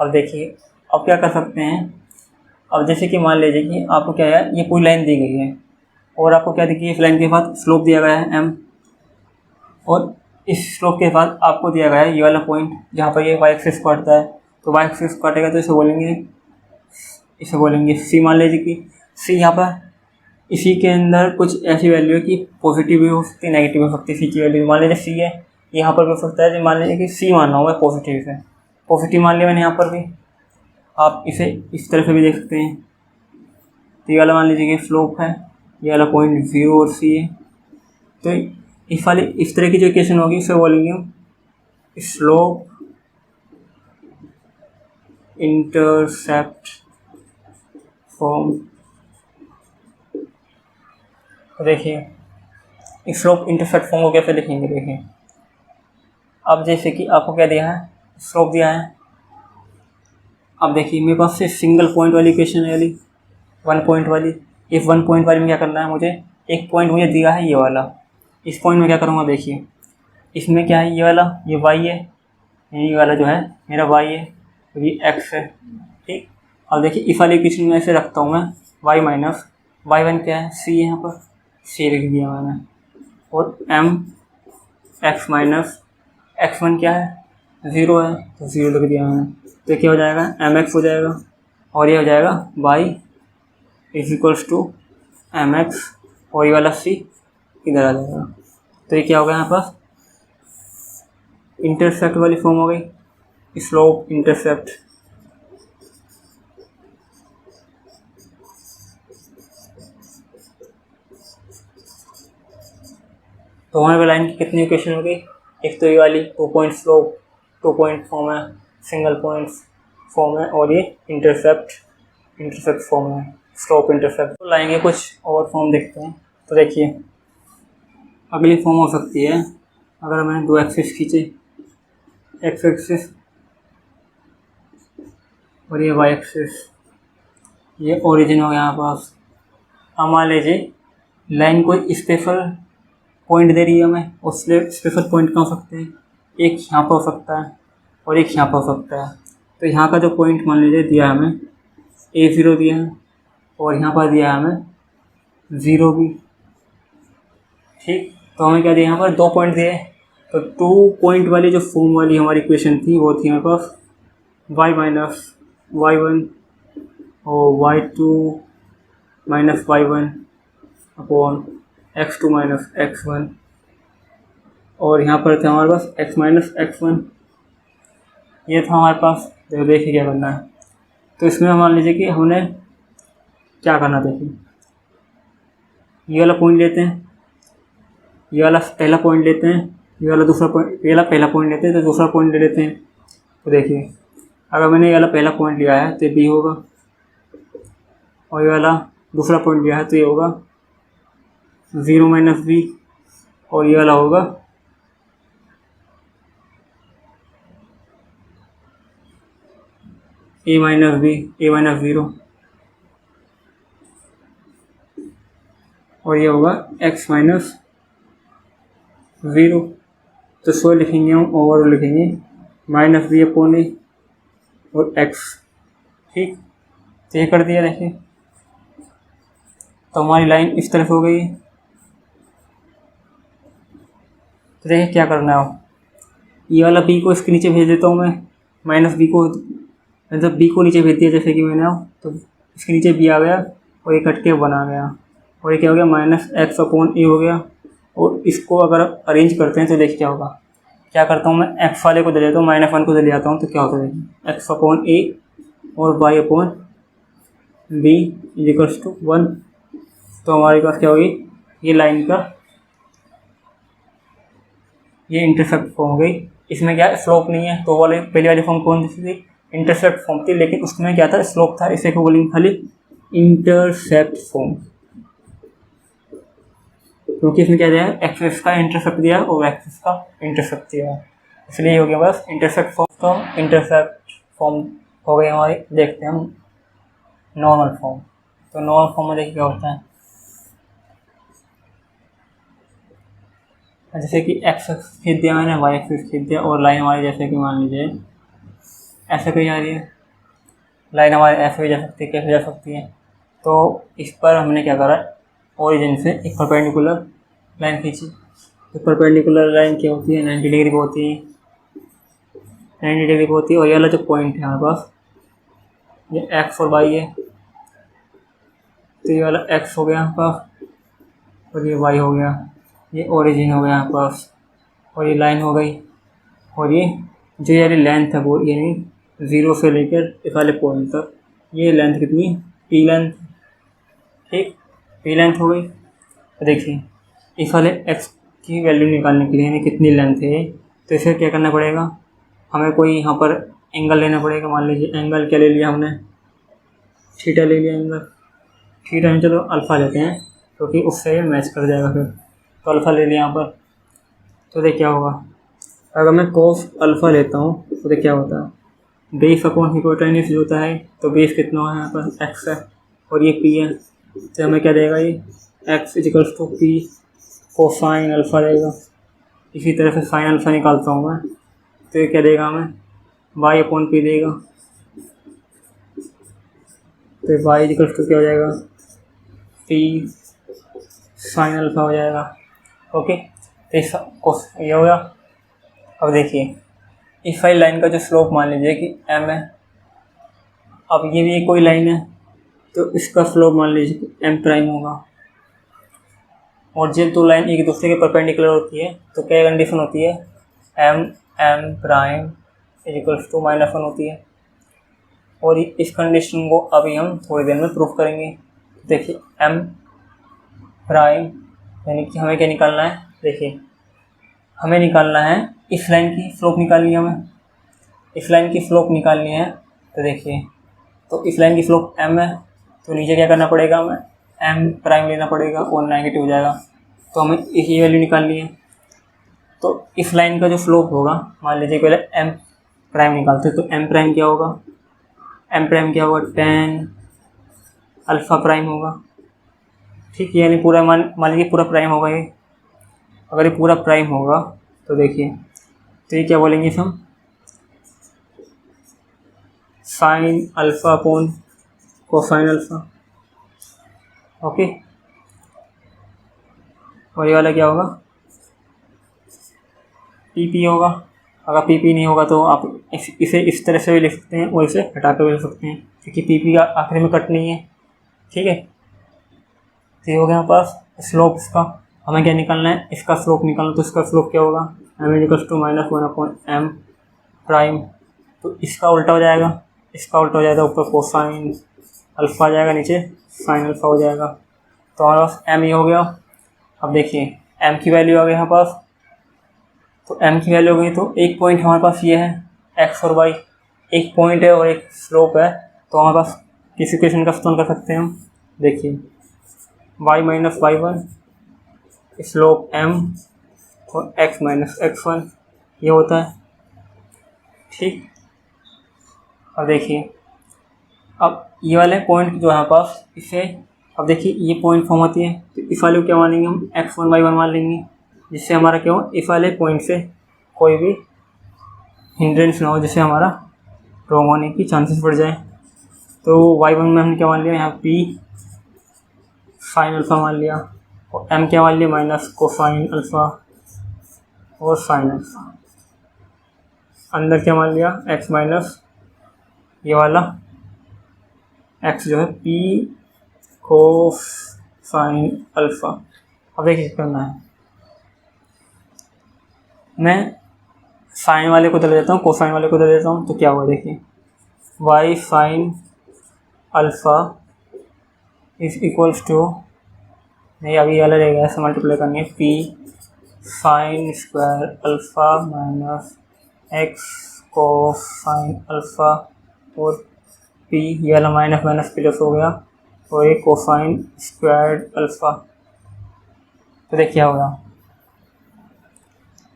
अब देखिए अब क्या कर सकते हैं, अब जैसे कि मान लीजिए कि आपको क्या है, ये पूरी लाइन दी गई है, और आपको क्या देखिए इस लाइन के बाद स्लोप दिया गया है m, और इस स्लोप के बाद आपको दिया गया है ये वाला पॉइंट जहाँ पर ये y एक्सिस काटता है। तो y एक्सिस काटेगा तो इसे बोलेंगे c। मान लीजिए कि c यहाँ पर इसी के अंदर कुछ ऐसी वैल्यू है कि पॉजिटिव भी हो सकती है, नेगेटिव हो सकती है। सी की वैल्यू मान लीजिए c है, यहाँ पर भी हो सकता है, मान लीजिए कि c मान रहा हूँ मैं पॉजिटिव से, पॉजिटिव मान लिया मैंने यहाँ पर भी, आप इसे इस तरह से भी देख सकते हैं। तो ये वाला मान लीजिए कि स्लोप है, ये वाला पॉइंट 0 और c है। तो इस तरह की जो इक्वेशन होगी उसे बोलेंगे हम स्लोप इंटरसेप्ट फॉर्म। तो देखिए स्लोप इंटरसेप्ट फॉर्म को कैसे लिखेंगे, देखिए अब जैसे कि आपको क्या दिया है, स्लोप दिया है। अब देखिए मेरे पास से सिंगल पॉइंट वाली इक्वेशन है, वाली 1 पॉइंट वाली। इस 1 पॉइंट वाली में क्या करना है, मुझे एक पॉइंट मुझे दिया है ये वाला, इस पॉइंट में क्या करूँगा, देखिए इसमें क्या है, ये वाला ये y है, ये वाला जो है मेरा y है, ये x है, ठीक। अब देखिए इस वाली इक्वेशन में ऐसे रखता हूँ मैं y माइनस वाई वन क्या है c है, यहाँ पर c लिख दिया मैंने, और m x माइनस x1 क्या है 0 है, तो 0 लिख दिया मैंने। तो क्या हो जाएगा mx हो जाएगा, और ये हो जाएगा y is equals to mx, और ये वाला c इधर आ जाएगा। तो ये क्या हो गया यहाँ पास इंटरसेप्ट वाली फॉर्म हो गई, स्लोप इंटरसेप्ट। तो हमारे लाइन की कितनी इक्वेशन हो गई, एक तो ये वाली 2 पॉइंट स्लोप 2 पॉइंट फॉर्म है, सिंगल पॉइंट फॉर्म है, और ये इंटरसेप्ट फॉर्म है, स्लोप इंटरसेप्ट। तो लाएंगे कुछ और फॉर्म देखते हैं। तो देखिए अगली फॉर्म हो सकती है, अगर मैंने 2 एक्सिस खींचे, एक्स एक्सिस और ये वाई एक्सिस, ये ओरिजिन हो गया यहाँ पास। अब मान लीजिए लाइन कोई स्पेशल पॉइंट दे रही है हमें, उससे स्पेशल पॉइंट कहाँ हो सकते हैं, एक यहाँ पर हो सकता है और एक यहाँ पर हो सकता है। तो यहाँ का जो पॉइंट मान लीजिए दिया है हमें a0 दिया है, और यहाँ पर दिया है हमें 0 भी, ठीक। तो हमें क्या दिया, यहाँ पर 2 पॉइंट दिए। तो 2 पॉइंट वाली जो फॉर्म वाली हमारी इक्वेशन थी वो थी हमारे पास y माइनस वाई वन और y2 minus y one upon x2 minus x1, और यहाँ पर था हमारे पास x माइनस x1। ये था हमारे पास। देखिए क्या करना है, तो इसमें मान लीजिए कि हमने क्या करना, देखिए ये वाला पॉइंट लेते हैं, ये वाला पहला पॉइंट लेते हैं, ये वाला दूसरा पॉइंट, ये वाला पहला पॉइंट लेते हैं तो दूसरा पॉइंट ले लेते हैं। तो देखिए अगर मैंने ये वाला पहला पॉइंट लिया है तो बी होगा, और ये वाला दूसरा पॉइंट लिया है तो ये होगा 0 माइनस बी, और ये वाला होगा ए माइनस बी, ए माइनस 0, और ये होगा x माइनस 0। तो सो लिखेंगे हम, ओवर लिखेंगे माइनस बी अपॉन ए और x। ठीक, तो ये कर दिया। देखिए तो हमारी लाइन इस तरफ हो गई। तो देखिए क्या करना है, ये वाला b को इसके नीचे भेज देता हूँ मैं, माइनस बी को, मतलब b को नीचे भेज दिया जैसे कि मैंने, तो इसके नीचे b आ गया और ये कट के 1 आ गया, और ये क्या हो गया माइनस x अपॉन ए हो गया। और इसको अगर अरेंज करते हैं तो देखिए क्या होगा, क्या करता हूँ मैं x वाले को दे देता हूँ, -1 को दे ले आता हूँ, तो क्या होता है x अपॉन ए और y upon b equals to 1। तो हमारे पास क्या होगी, ये लाइन का ये इंटरसेप्ट फॉर्म हो गई। इसमें क्या स्लोप नहीं है, तो वाले पहले वाली फॉर्म कौन सी थी, इंटरसेप्ट फॉर्म थी, लेकिन उसमें क्या था स्लोप था, इसे को बोलेंगे खाली इंटरसेप्ट फॉर्म, क्योंकि इसमें क्या दिया है एक्सिस का इंटरसेप्ट दिया और एक्सिस का इंटरसेप्ट दिया है, इसलिए ये हो गया बस इंटरसेप्ट फॉर्म। तो इंटरसेप्ट फॉर्म हो गई हमारी। देखते हैं हम नॉर्मल फॉर्म। तो नॉर्मल फॉर्म में देखिए क्या होता है, जैसे कि एक्स खींच दिया मैंने, वाई एक्सिस खींच दिया, और लाइन हमारी जैसे कि मान लीजिए ऐसे कहीं आ रही है, लाइन हमारी ऐसे भी जा सकती है, कैसे जा सकती है। तो इस पर हमने क्या करा, ओरिजिन से एक परपेंडिकुलर लाइन खींची। तो परपेंडिकुलर लाइन क्या होती है, 90 डिग्री की होती है, 90 डिग्री की होती है। और ये वाला जो पॉइंट है हमारे पास, ये एक्स और वाई है, तो ये वाला एक्स हो गया यहाँ पास और ये वाई हो गया, ये ओरिजिन हो गया यहाँ पास, और ये लाइन हो गई। और ये जो यानी लेंथ है वो यानी 0 से लेकर इस वाले पॉइंट तक, ये लेंथ कितनी, पी लेंथ। ठीक, पी लेंथ हो गई। तो देखिए इस वाले एक्स की वैल्यू निकालने के लिए यानी कितनी लेंथ है, तो इसे क्या करना पड़ेगा, हमें कोई यहाँ पर एंगल लेना पड़ेगा। मान लीजिए एंगल क्या ले लिया हमने, थीटा ले लिया एंगल, थीटा में चलो अल्फ़ा लेते हैं क्योंकि उससे मैच कर जाएगा फिर। तो अल्फ़ा ले लिया यहाँ पर। तो देख क्या होगा, अगर मैं कोस अल्फ़ा लेता हूँ तो देख क्या होता है, बेस अपॉन हिपोटेन्यूस जो होता है, तो बेस कितना है यहाँ पर एक्स है और ये पी है, तो हमें क्या देगा, ये x equals to p cosine alpha देगा। इसी तरह से साइन अल्फ़ा निकालता हूँ मैं, तो ये क्या देगा हमें, वाई अपॉन पी देगा। तो वाई इजिकल्स टू क्या हो जाएगा, पी साइन अल्फ़ा हो जाएगा। ओके, तो ये हो गया। अब देखिए इस वाली लाइन का जो स्लोप मान लीजिए कि m है, अब ये भी कोई लाइन है तो इसका स्लोप मान लीजिए कि m प्राइम होगा, और जब दो लाइन एक दूसरे के परपेंडिकुलर होती है तो क्या कंडीशन होती है, m प्राइम इजिकल्स टू -1 होती है। और इस कंडीशन को अभी हम थोड़ी देर में प्रूफ करेंगे। देखिए m प्राइम यानी कि हमें क्या निकालना है, देखिए हमें निकालना है इस लाइन की स्लोप निकालनी है, हमें इस लाइन की स्लोप निकालनी है। तो देखिए तो इस लाइन की स्लोप m है, तो नीचे क्या करना पड़ेगा, हमें m प्राइम लेना पड़ेगा और नेगेटिव हो जाएगा, तो हमें इसी वैल्यू निकालनी है। तो इस लाइन का जो स्लोप होगा, मान लीजिए पहले m प्राइम निकालते हैं, तो m प्राइम क्या होगा, m प्राइम क्या होगा, tan अल्फ़ा प्राइम होगा। ठीक है, यानी पूरा मान लीजिए पूरा प्राइम होगा ये, अगर ये पूरा प्राइम होगा तो देखिए तो ये क्या बोलेंगे हम, sine alpha upon cosine alpha. Okay, और ये वाला क्या होगा, पी होगा। अगर पी नहीं होगा तो आप इसे इस तरह से भी लिख सकते हैं और इसे हटा कर भी लिख सकते हैं, क्योंकि पी का आखिर में कट नहीं है। ठीक है, तो ये हो गया हमारे पास स्लोप इसका। हमें क्या निकालना है, इसका स्लोप निकालना, तो इसका स्लोप क्या होगा, m equals to -1 upon m prime. तो इसका उल्टा हो जाएगा, इसका उल्टा हो जाएगा, ऊपर कोसाइन अल्फ़ा आ जाएगा, नीचे साइन अल्फ़ा हो जाएगा। तो हमारे पास m ये हो गया। अब देखिए m की वैल्यू आ गई यहाँ पास तो m की वैल्यू हो गई, तो एक पॉइंट हमारे पास ये है x और y, एक पॉइंट है और एक स्लोप है, तो हमारे पास किस इक्वेशन का इस्तेमाल कर सकते हैं हम। देखिए y minus y1 slope m और x माइनस x1 ये होता है, ठीक। अब देखिए अब ये वाले पॉइंट जो है हमारे पास, इसे अब देखिए ये पॉइंट फॉर्म होती है, तो इस वाले को क्या मानेंगे हम x1 y1 मान लेंगे, जिससे हमारा क्या हो, इस वाले पॉइंट से कोई भी हिंड्रेंस ना हो, जिससे हमारा रॉन्ग होने की चांसेस बढ़ जाए। तो y1 में हमने क्या मान लिया, यहाँ p साइन अल्फ़ा मान लिया, और m क्या मान लिया माइनस कोसाइन अल्फ़ा और साइन अल्फ़ा, अंदर क्या मान लिया x माइनस ये वाला x जो है p कोसाइन अल्फ़ा। अब देखिए करना है, मैं साइन वाले को दे देता हूँ, कोसाइन वाले को दे देता हूँ, तो क्या हुआ देखिए y sine alpha is equals to, नहीं अभी वाला रहेगा, ऐसे मल्टीप्लाई करनी है, p sine square alpha minus x cosine alpha और p, ये वाला माइनस माइनस प्लस हो गया और एक कोसाइन स्क्वायर अल्फ़ा। तो देखिए क्या होगा,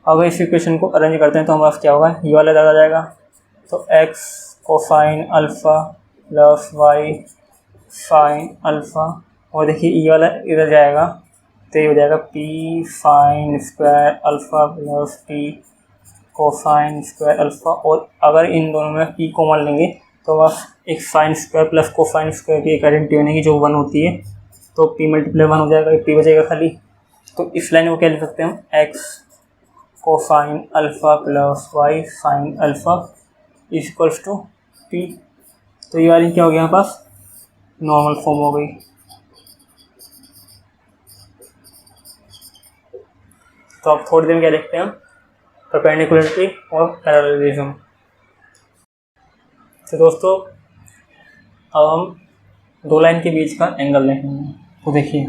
अगर इस इक्वेशन को अरेंज करते हैं तो हमारे पास क्या होगा, ये वाला ज़्यादा जाएगा, तो x cosine alpha plus y sine alpha, और देखिए ये वाला इधर जाएगा, तो ये हो जाएगा p sine square alpha plus p cosine square alpha, और अगर इन दोनों में p कॉमन लेंगे तो बस एक sine square plus cosine square की एक आइडेंटिटी होने की जो 1 होती है, तो p मल्टीप्लाई 1 हो जाएगा, p बचेगा खाली। तो इस लाइन को क्या लिख सकते हैं हम, x cosine alpha plus y sine alpha is equals to p। तो ये वाली क्या हो गया हमारे पास, नॉर्मल फॉर्म हो गई। तो अब थोड़ी देर में क्या देखते हैं हम, परपेंडिकुलरिटी और पैरेललिज्म। तो दोस्तों अब हम दो लाइन के बीच का एंगल देखेंगे।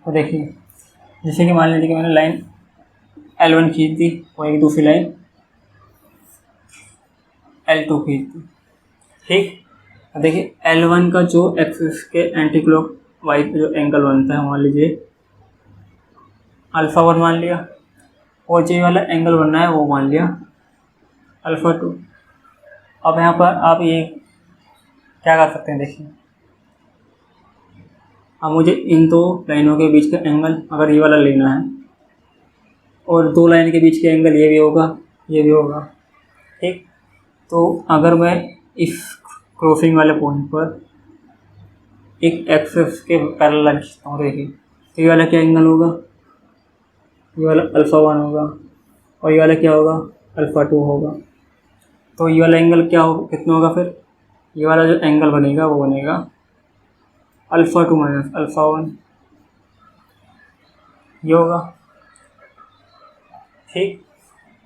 तो देखिए जैसे कि मान लीजिए कि मैंने लाइन L1 खींच दी और एक दूसरी लाइन L2 खींच दी, ठीक। अब देखिए L1 का जो एक्सिस के एंटी क्लॉक वाइज जो एंगल बनता है, मान लीजिए अल्फ़ा 1 मान लिया, और जो वाला एंगल बनना है वो मान लिया अल्फ़ा 2। अब यहाँ पर आप ये क्या कर सकते हैं, देखिए अब मुझे इन दो लाइनों के बीच का एंगल अगर ये वाला लेना है, और दो लाइन के बीच का एंगल ये भी होगा, ये भी होगा, ठीक। तो अगर मैं इस क्रॉसिंग वाले पॉइंट पर एक एक्सिस के पैरेलल खींचता हूँ, देखिए तो ये वाला क्या एंगल होगा, ये वाला अल्फ़ा 1 होगा, और ये वाला क्या होगा अल्फ़ा 2 होगा। तो ये वाला एंगल क्या होगा, कितना होगा, फिर ये वाला जो एंगल बनेगा वो बनेगा अल्फ़ा 2 माइनस अल्फ़ा 1, ये होगा, ठीक।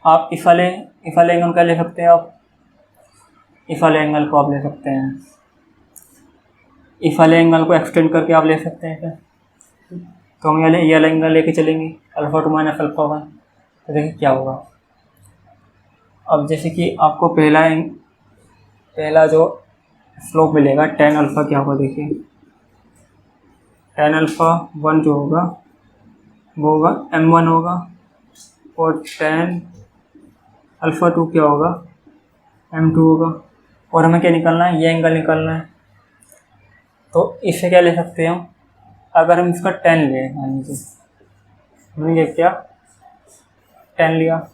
आप इस वाले एंगल क्या ले सकते हैं, आप इस वाले एंगल को आप ले सकते हैं, इस वाले एंगल को एक्सटेंड करके आप ले सकते हैं फिर। तो हम ये वाला एंगल लेके चलेंगे अल्फ़ा 2 माइनस अल्फ़ा 1, तो देखिए क्या होगा। अब जैसे कि आपको पहला जो स्लोप मिलेगा tan अल्फ़ा क्या होगा, देखिए tan अल्फ़ा 1 जो होगा वो होगा m1 होगा, और tan अल्फ़ा 2 क्या होगा m2 होगा, और हमें क्या निकालना है, ये एंगल निकालना है। तो इससे क्या ले सकते हैं हम, अगर हम इसका tan लें, मान लीजिए हमने क्या tan लिया,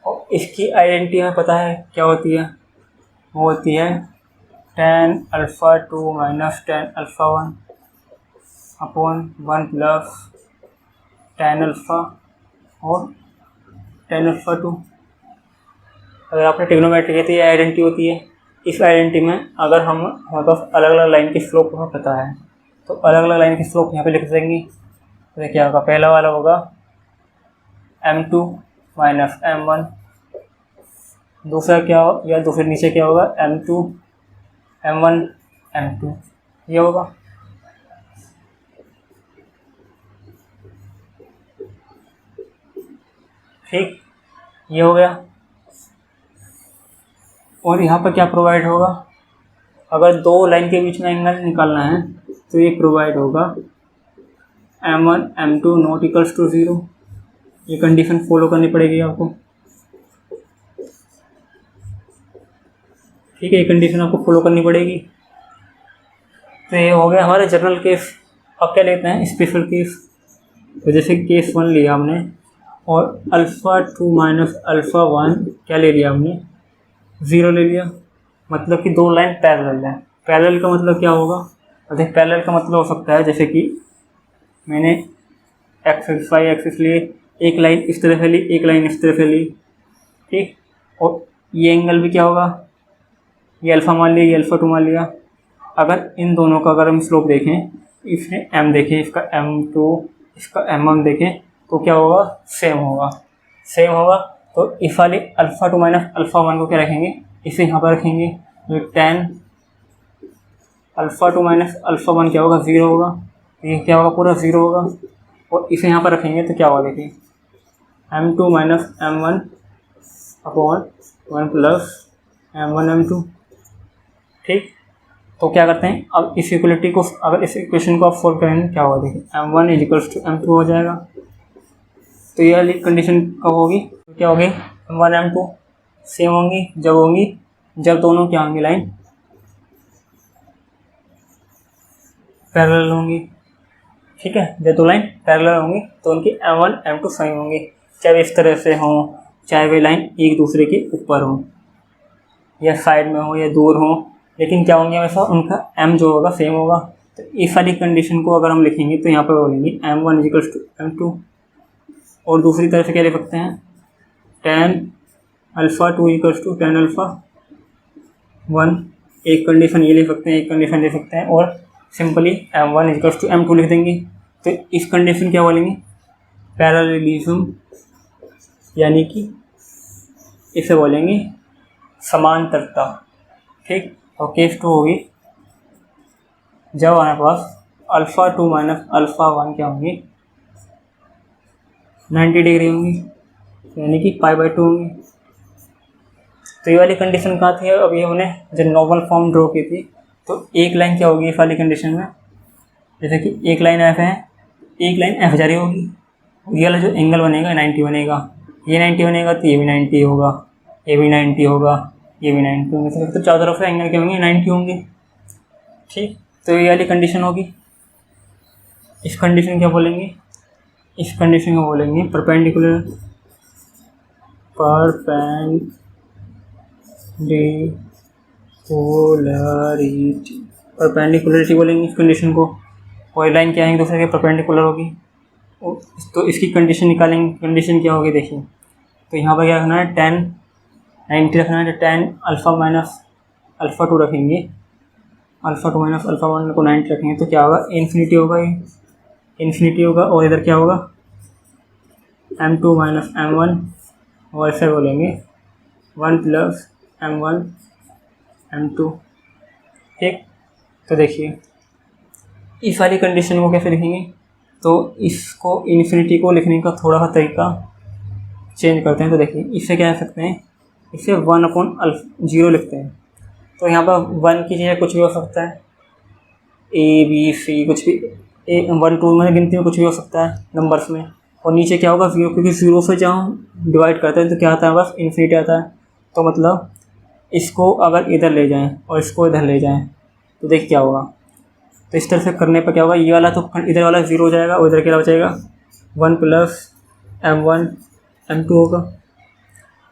और इसकी आइडेंटिटी हमें पता है क्या होती है, वो होती है tan alpha 2 minus tan alpha 1 upon 1 plus tan alpha और tan अल्फ़ा 2। अगर आपने ट्रिग्नोमेट्री की तो ये आइडेंटिटी होती है। इस आइडेंटिटी में अगर हमारे पास अलग अलग लाइन की स्लोप हमें पता है, तो अलग अलग लाइन की स्लोप यहाँ पे लिख देंगे। तो क्या होगा, पहला वाला होगा m2 माइनस m1, दूसरा क्या हो, या दूसरे नीचे क्या होगा m2 m1 m2, ये होगा। ठीक, ये हो गया। और यहाँ पर क्या प्रोवाइड होगा, अगर दो लाइन के बीच में एंगल निकालना है तो ये प्रोवाइड होगा m1 m2 not equals to 0। ये कंडीशन फॉलो करनी पड़ेगी आपको, ठीक है, ये कंडीशन आपको फॉलो करनी पड़ेगी। तो ये हो गया हमारे जनरल केस। अब क्या लेते हैं स्पेशल केस। तो जैसे केस 1 लिया हमने और α2 माइनस α1 क्या ले लिया हमने, 0 ले लिया, मतलब कि दो लाइन पैरेलल है। पैरेलल का मतलब क्या होगा, अधिक पैरेलल का मतलब हो सकता है जैसे कि मैंने एक्स वाई एक्सिस लिए, एक लाइन इस तरह से ली, एक लाइन इस तरह से ली, ठीक, और ये एंगल भी क्या होगा, ये अल्फ़ा मान लिया, ये α2 मान लिया। अगर इन दोनों का अगर हम स्लोप देखें, इसमें m देखें, इसका m2, इसका m1 देखें, तो क्या होगा, सेम होगा, सेम होगा। तो इस वाले α2 माइनस α1 को क्या रखेंगे, इसे यहाँ पर रखेंगे, तो tan α2 माइनस α1 क्या होगा, 0 होगा, ये क्या होगा, पूरा 0 होगा। और इसे यहाँ पर रखेंगे तो क्या होगा, देखिए m2 minus m1 upon 1 plus m1 m2, ठीक। तो क्या करते हैं, अब इस इक्वलिटी को, अगर इस इक्वेशन को आप सोल्व करेंगे क्या होगा, देखिए m1 is equals to m2 हो जाएगा। तो ये वाली कंडीशन कब होगी, तो क्या होगी, m1 m2 सेम होंगी, जब दोनों क्या होंगी, लाइन पैरेलल होंगी, ठीक है। जब दो लाइन पैरेलल होंगी तो उनकी m1 m2 सेम होंगी, चाहे इस तरह से हों, चाहे वे लाइन एक दूसरे के ऊपर हो या साइड में हो या दूर हो, लेकिन क्या होंगे हमेशा उनका m जो होगा सेम होगा। तो इस वाली कंडीशन को अगर हम लिखेंगे तो यहाँ पर बोलेंगे m1 इक्वल्स टू m2, और दूसरी तरफ से क्या लिख सकते हैं, tan α2 इक्वल्स टू tan α1। एक कंडीशन ये लिख सकते हैं, एक कंडीशन लिख सकते हैं, और simply m1 equals to m2 लिख देंगे। तो इस कंडीशन क्या बोलेंगे, पैरेललिज्म, यानी कि इसे बोलेंगे समांतरता, ठीक। और केस 2 होगी जब हमारे पास α2 माइनस α1 क्या होंगी, 90 डिग्री होंगी, यानी कि π/2 होंगी। तो ये वाली कंडीशन कहाँ थी, अभी हमने जब नॉर्मल फॉर्म ड्रॉ की थी, तो एक लाइन क्या होगी इस वाली कंडीशन में, जैसे कि एक लाइन f है, एक लाइन f जारी होगी, ये वाला जो एंगल बनेगा 90 बनेगा, ये 90 बनेगा तो ये भी 90 होगा, ये भी 90 होगा, ये भी 90 होंगे, तो चारों तरफ से एंगल क्या होंगे, 90 होंगे, ठीक। तो ये वाली कंडीशन होगी। इस कंडीशन क्या बोलेंगे, इस कंडीशन को बोलेंगे परपेंडिकुलरिटी, परपेंडिकुलरिटी बोलेंगे इस कंडीशन को। कोई लाइन क्या है एक दूसरे के परपेंडिकुलर होगी, तो इसकी कंडीशन निकालेंगे। कंडीशन क्या होगी देखिए, तो यहाँ पर क्या रखना है, tan 90 रखना है, तो tan अल्फ़ा माइनस α2 रखेंगे, α2 माइनस α1 को 90 रखेंगे, तो क्या होगा, इन्फिनिटी होगा, ये इन्फिनिटी होगा। और इधर क्या होगा, m2 माइनस m1, और ऐसे बोलेंगे 1 प्लस m1 m2, ठीक। तो देखिए इस वाली कंडीशन को कैसे लिखेंगे, तो इसको इन्फिनिटी को लिखने का थोड़ा सा तरीका चेंज करते हैं। तो देखिए इससे क्या लिख सकते हैं, इसे 1/0 लिखते हैं। तो यहाँ पर 1 की जगह कुछ भी हो सकता है, A B C कुछ भी, 1 2 में गिनती में कुछ भी हो सकता है नंबर्स में। और नीचे क्या होगा 0, क्योंकि 0 से जब हम डिवाइड करते हैं तो क्या आता है, बस इन्फिनिटी आता है। तो मतलब इसको अगर इधर ले जाएं और इसको इधर ले जाएं तो देखिए क्या होगा। तो इस तरह से करने पर क्या होगा, ये वाला तो इधर वाला 0 हो जाएगा और इधर क्या बचेगा 1 प्लस m1 m2 होगा।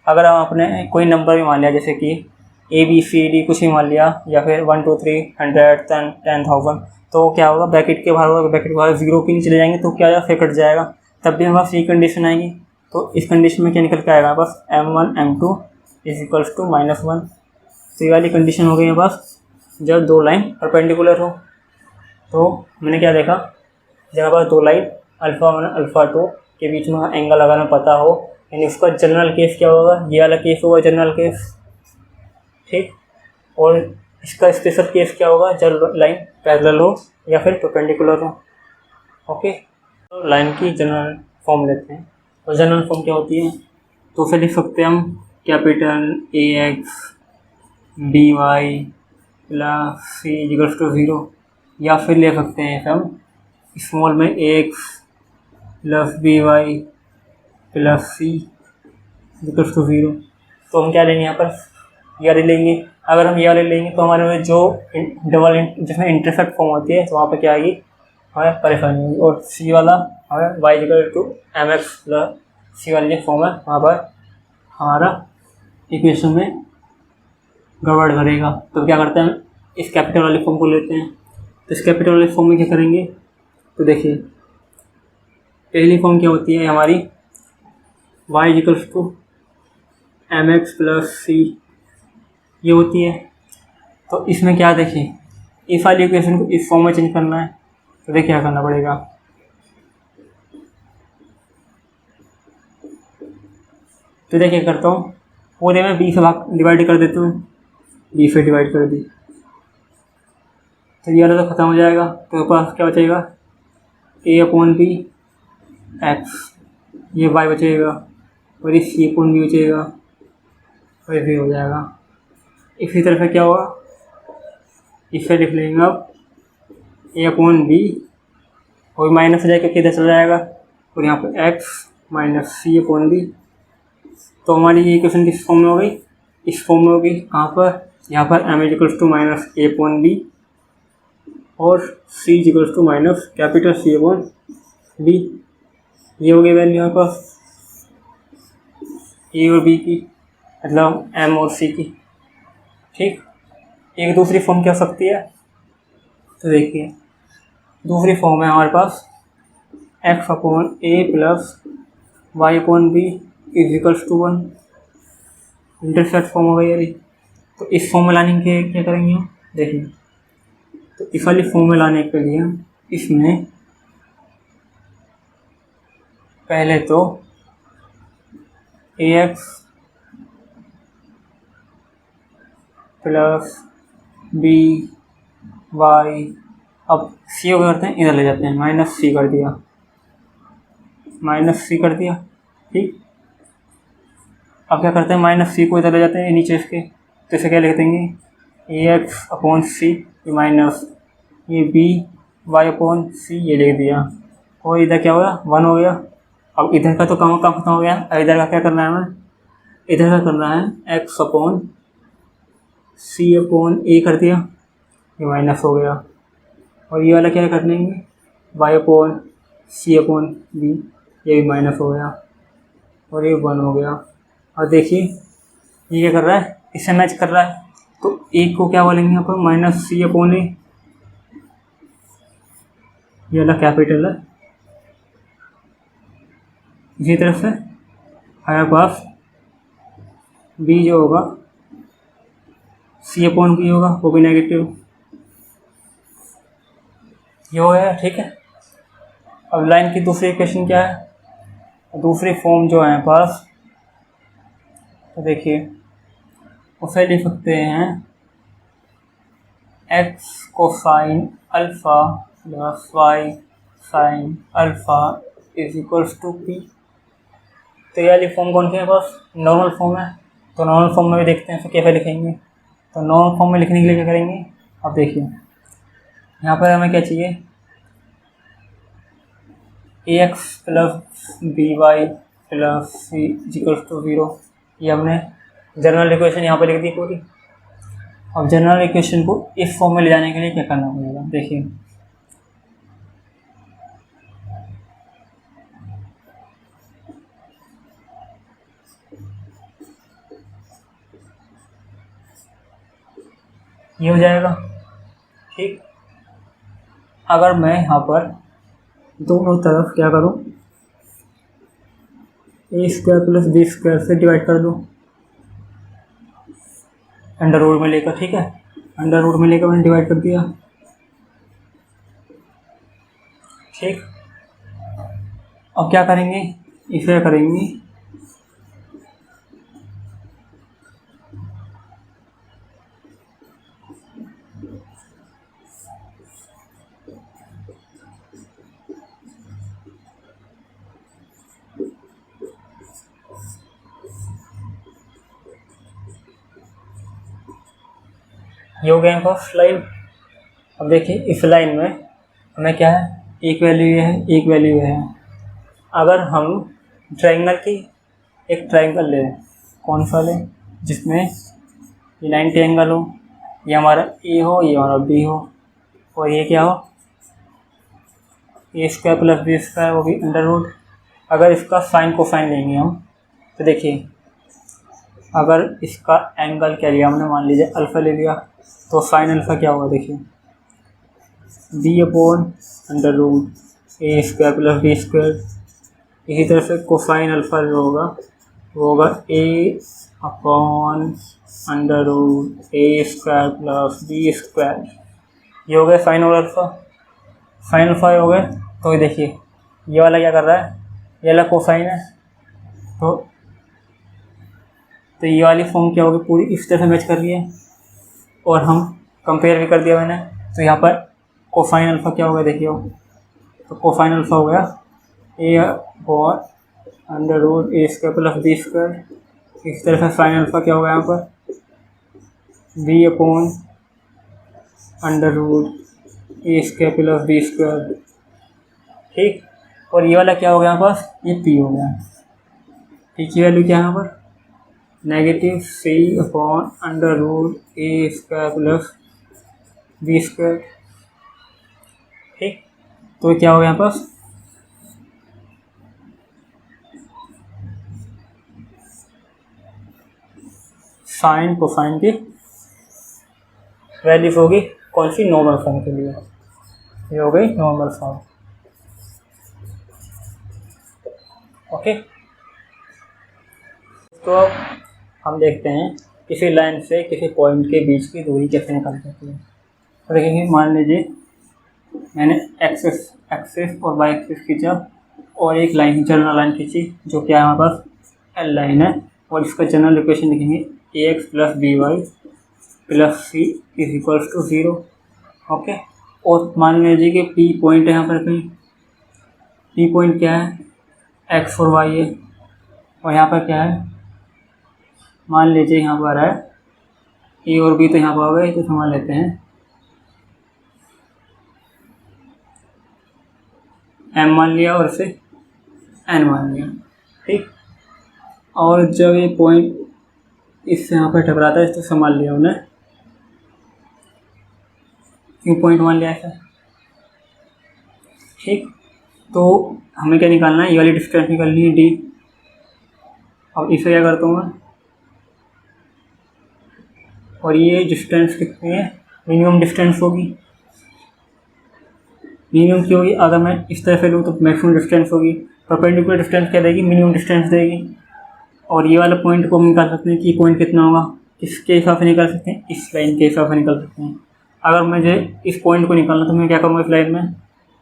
अगर हम अपने कोई नंबर भी मान लिया, जैसे कि A B C D कुछ भी मान लिया, या फिर 1 2 3 100 10 10,000, तो क्या होगा, ब्रैकेट के बाहर होगा, ब्रैकेट के बाहर 0 के नीचे चले जाएंगे तो क्या आएगा, फिर कट जाएगा, तब भी हमारे पास ये कंडीशन आएगी। तो इस कंडीशन में क्या निकल के आएगा, बस m1 m2 is equals to -1। तो ये वाली कंडीशन हो गई है बस जब दो लाइन परपेंडिकुलर हो। तो मैंने क्या देखा, जब हमारे पास दो लाइन α1 α2 के बीच में एंगल अगर हमें पता हो, यानी उसका जनरल केस क्या होगा, ये वाला केस होगा जनरल केस, ठीक। और इसका स्पेशल केस क्या होगा, जब लाइन पैरेलल हो या फिर परपेंडिकुलर हो, ओके। तो लाइन की जनरल फॉर्म लेते हैं। तो जनरल फॉर्म क्या होती है, तो फिर लिख सकते हैं हम capital A X B Y plus C equals to 0, या फिर ले सकते हैं हम स्मॉल में A X plus B Y plus C equals to 0। तो हम क्या लेंगे यहाँ पर, ये ले लेंगे। अगर हम ये ले लेंगे तो हमारे में जो डबल जिसमें इंटरसेक्ट फॉर्म होती है तो वहाँ पर क्या आएगी, हमें परेशानी होगी। और सी वाला हमें Y equal to M x plus C वाली जो फॉर्म है वहाँ पर हमारा इक्वेशन में गड़बड़ करेगा। तो क्या करते हैं, इस कैपिटल वाले फॉर्म को लेते हैं। तो इस कैपिटल वाले फॉर्म में क्या करेंगे, तो देखिए पहली फॉर्म क्या होती है हमारी, Y equals to M x plus C ये होती है। तो इसमें क्या देखिए, इस वाली इक्वेशन को इस फॉर्म में चेंज करना है। तो देखिए क्या करना पड़ेगा, तो देखिए करता हूँ, पूरे में बी से डिवाइड कर देता हूँ, बी से डिवाइड कर दी तो ये वाला तो ख़त्म हो जाएगा। तो पास क्या बचेगा, ए अपॉन बी एक्स, ये वाई बचेगा और ये सी अपॉन बी बचेगा और ये हो जाएगा। इसी तरह से क्या होगा, इसे लिख लेंगे अब ए अपॉन बी और माइनस हो जाएगा क्योंकि इधर चला जाएगा, और यहाँ पर x minus c upon B. तो हमारी ये इक्वेशन किस फॉर्म में हो गई, इस फॉर्म में होगी। कहाँ पर, यहाँ पर M equals to minus A upon B और C equals to minus capital C upon B. ये हो गई वैल्यू यहाँ पर ए और बी की, मतलब एम और सी की। ठीक, एक दूसरी फॉर्म क्या हो सकती है, तो देखिए दूसरी फॉर्म है हमारे पास X upon A plus Y upon B is equals to 1, intersect form हो गई। तो इस फॉर्म में लाने के क्या करेंगे हम, देखिए तो इस वाली फॉर्म में लाने के लिए इसमें पहले तो ए एक्स प्लस बी वाई, अब सी को करते हैं इधर ले जाते हैं, माइनस सी कर दिया, माइनस सी कर दिया। ठीक, अब क्या करते हैं, माइनस सी को इधर ले जाते हैं नीचे इसके, तो इसे क्या लिख देंगे, ए एक्स अपॉन सी माइनस ये बी वाई अपॉन सी ये लिख दिया, और इधर क्या हो गया 1 हो गया। अब इधर का तो काम खत्म हो गया, इधर का क्या करना है हमें, इधर का करना है एक्स अपॉन सी अपॉन ए कर दिया, ये माइनस हो गया, और ये वाला क्या कर लेंगे वाई अपॉन सी अपॉन बी, ये भी माइनस हो गया और ये 1 हो गया। और देखिए ये क्या कर रहा है, इससे मैच कर रहा है, तो एक को क्या बोलेंगे यहाँ पर माइनस सी अपॉन ए, ये वाला कैपिटल है। इसी तरह से हमारे पास बी जो होगा सी अपॉन बी होगा, वो भी नेगेटिव, ये हो गया। ठीक है, अब लाइन की दूसरी इक्वेशन क्या है, दूसरी फॉर्म जो है पास, तो देखिए उसे लिख सकते हैं x cosine alpha plus y sine alpha is equals to p. तो ये वाली फॉर्म कौन सी है पास, नॉर्मल फॉर्म है। तो नॉर्मल फॉर्म में भी देखते हैं तो कैसे लिखेंगे, तो नॉर्मल फॉर्म में लिखने के लिए क्या करेंगे, अब देखिए यहाँ पर हमें क्या चाहिए, A X plus B Y plus C equals to 0, ये हमने जनरल इक्वेशन यहाँ पर लिख दी पूरी। अब जनरल इक्वेशन को इस फॉर्म में ले जाने के लिए क्या करना पड़ेगा, देखिए ये हो जाएगा। ठीक, अगर मैं यहाँ पर दोनों तरफ क्या करूँ, ए स्क्वायर प्लस बी स्क्वायर से डिवाइड कर दूँ अंडर रूट में लेकर। ठीक है, अंडर रूट में लेकर मैंने डिवाइड कर दिया। ठीक, अब क्या करेंगे, इसे करेंगे ये हो गया फर्स्ट लाइन। अब देखिए इस लाइन में हमें क्या है, एक वैल्यू ये है, एक वैल्यू ये है। अगर हम ट्रायंगल की एक ट्रायंगल लें, कौन सा लें, जिसमें ये 90 एंगल हो, ये हमारा ए हो, ये हमारा बी हो, और ये क्या हो, ए स्क्वायर प्लस बी स्क्वायर, वो भी अंडर रूट। अगर इसका साइन कोसाइन लेंगे हम, तो देखिए अगर इसका एंगल क्या लिया हमने, मान लीजिए अल्फ़ा ले लिया, तो साइन अल्फ़ा क्या होगा, देखिए बी अपॉन अंडर रूट ए स्क्वायर प्लस बी स्क्वायर। इसी तरह से कोसाइन अल्फ़ा जो होगा वो होगा ए अपॉन अंडर रूट ए स्क्वायर प्लस बी स्क्वायर। ये हो गया साइन और अल्फ़ा, साइन अल्फ़ा हो गए। तो ये देखिए ये वाला क्या कर रहा है, ये वाला कोसाइन है, तो ये वाली फॉर्म क्या होगी, पूरी इस तरह से मैच कर रही है, और हम कंपेयर भी कर दिया मैंने। तो यहाँ पर कोसाइन अल्फ़ा क्या होगा, देखिए तो कोसाइन अल्फ़ा हो गया ए अपॉन अंडर रूट ए स्क्वायर प्लस बी स्क्वायर। इस तरह से साइन अल्फ़ा क्या होगा यहाँ पर, बी अपॉन अंडर रूट ए स्क्वायर प्लस बी स्क्वायर। ठीक, और ये वाला क्या हो गया यहाँ पास, ये पी हो गया। पी की वैल्यू क्या है यहाँ पर, नेगेटिव सी अपॉन अंडर रूट ए स्क्वायर प्लस बी स्क्वायर। ठीक, तो क्या हो गया यहाँ पास, साइन कोसाइन की वैल्यू होगी कौन सी, नॉर्मल फॉर्म के लिए। ये हो गई नॉर्मल फॉर्म। ओके, तो अब हम देखते हैं किसी लाइन से किसी पॉइंट के बीच की दूरी कैसे निकाल सकते हैं। तो देखिए मान लीजिए मैंने एक्सिस और वाई एक्सिस खींचा, और एक लाइन जनरल लाइन खींची जो क्या है हमारे पास एल लाइन है, और इसका जनरल इक्वेशन लिखेंगे A X plus B Y plus C is equals to 0। Okay, और मान लीजिए कि पी पॉइंट है यहाँ पर कहीं, पी पॉइंट क्या है, एक्स और वाई है, और यहाँ पर क्या है, मान लीजिए यहाँ पर है ए और बी, तो यहाँ पर आ गए, तो समझ लेते हैं एम मान लिया और इसे एन मान लिया। ठीक, और जब ये पॉइंट इससे यहाँ पर टकराता है तो संभाल लिया उन्हें, क्यों पॉइंट मान लिया ऐसा। ठीक, तो हमें क्या निकालना है, ये वाली डिस्टेंस निकालनी है डी। अब इसे क्या करता हूँ मैं, और ये डिस्टेंस कितनी है, मिनिमम डिस्टेंस होगी। मिनिमम की होगी, अगर मैं इस तरह से लूँ तो मैक्सिमम डिस्टेंस होगी। परपेंडिकुलर डिस्टेंस क्या देगी, मिनिमम डिस्टेंस देगी। और ये वाला पॉइंट को हम निकाल सकते हैं कि पॉइंट कितना होगा, किसके हिसाब से निकाल सकते हैं, इस लाइन के हिसाब से निकाल सकते हैं। अगर मुझे इस पॉइंट को निकालना तो मैं क्या करूँगा, इस लाइन में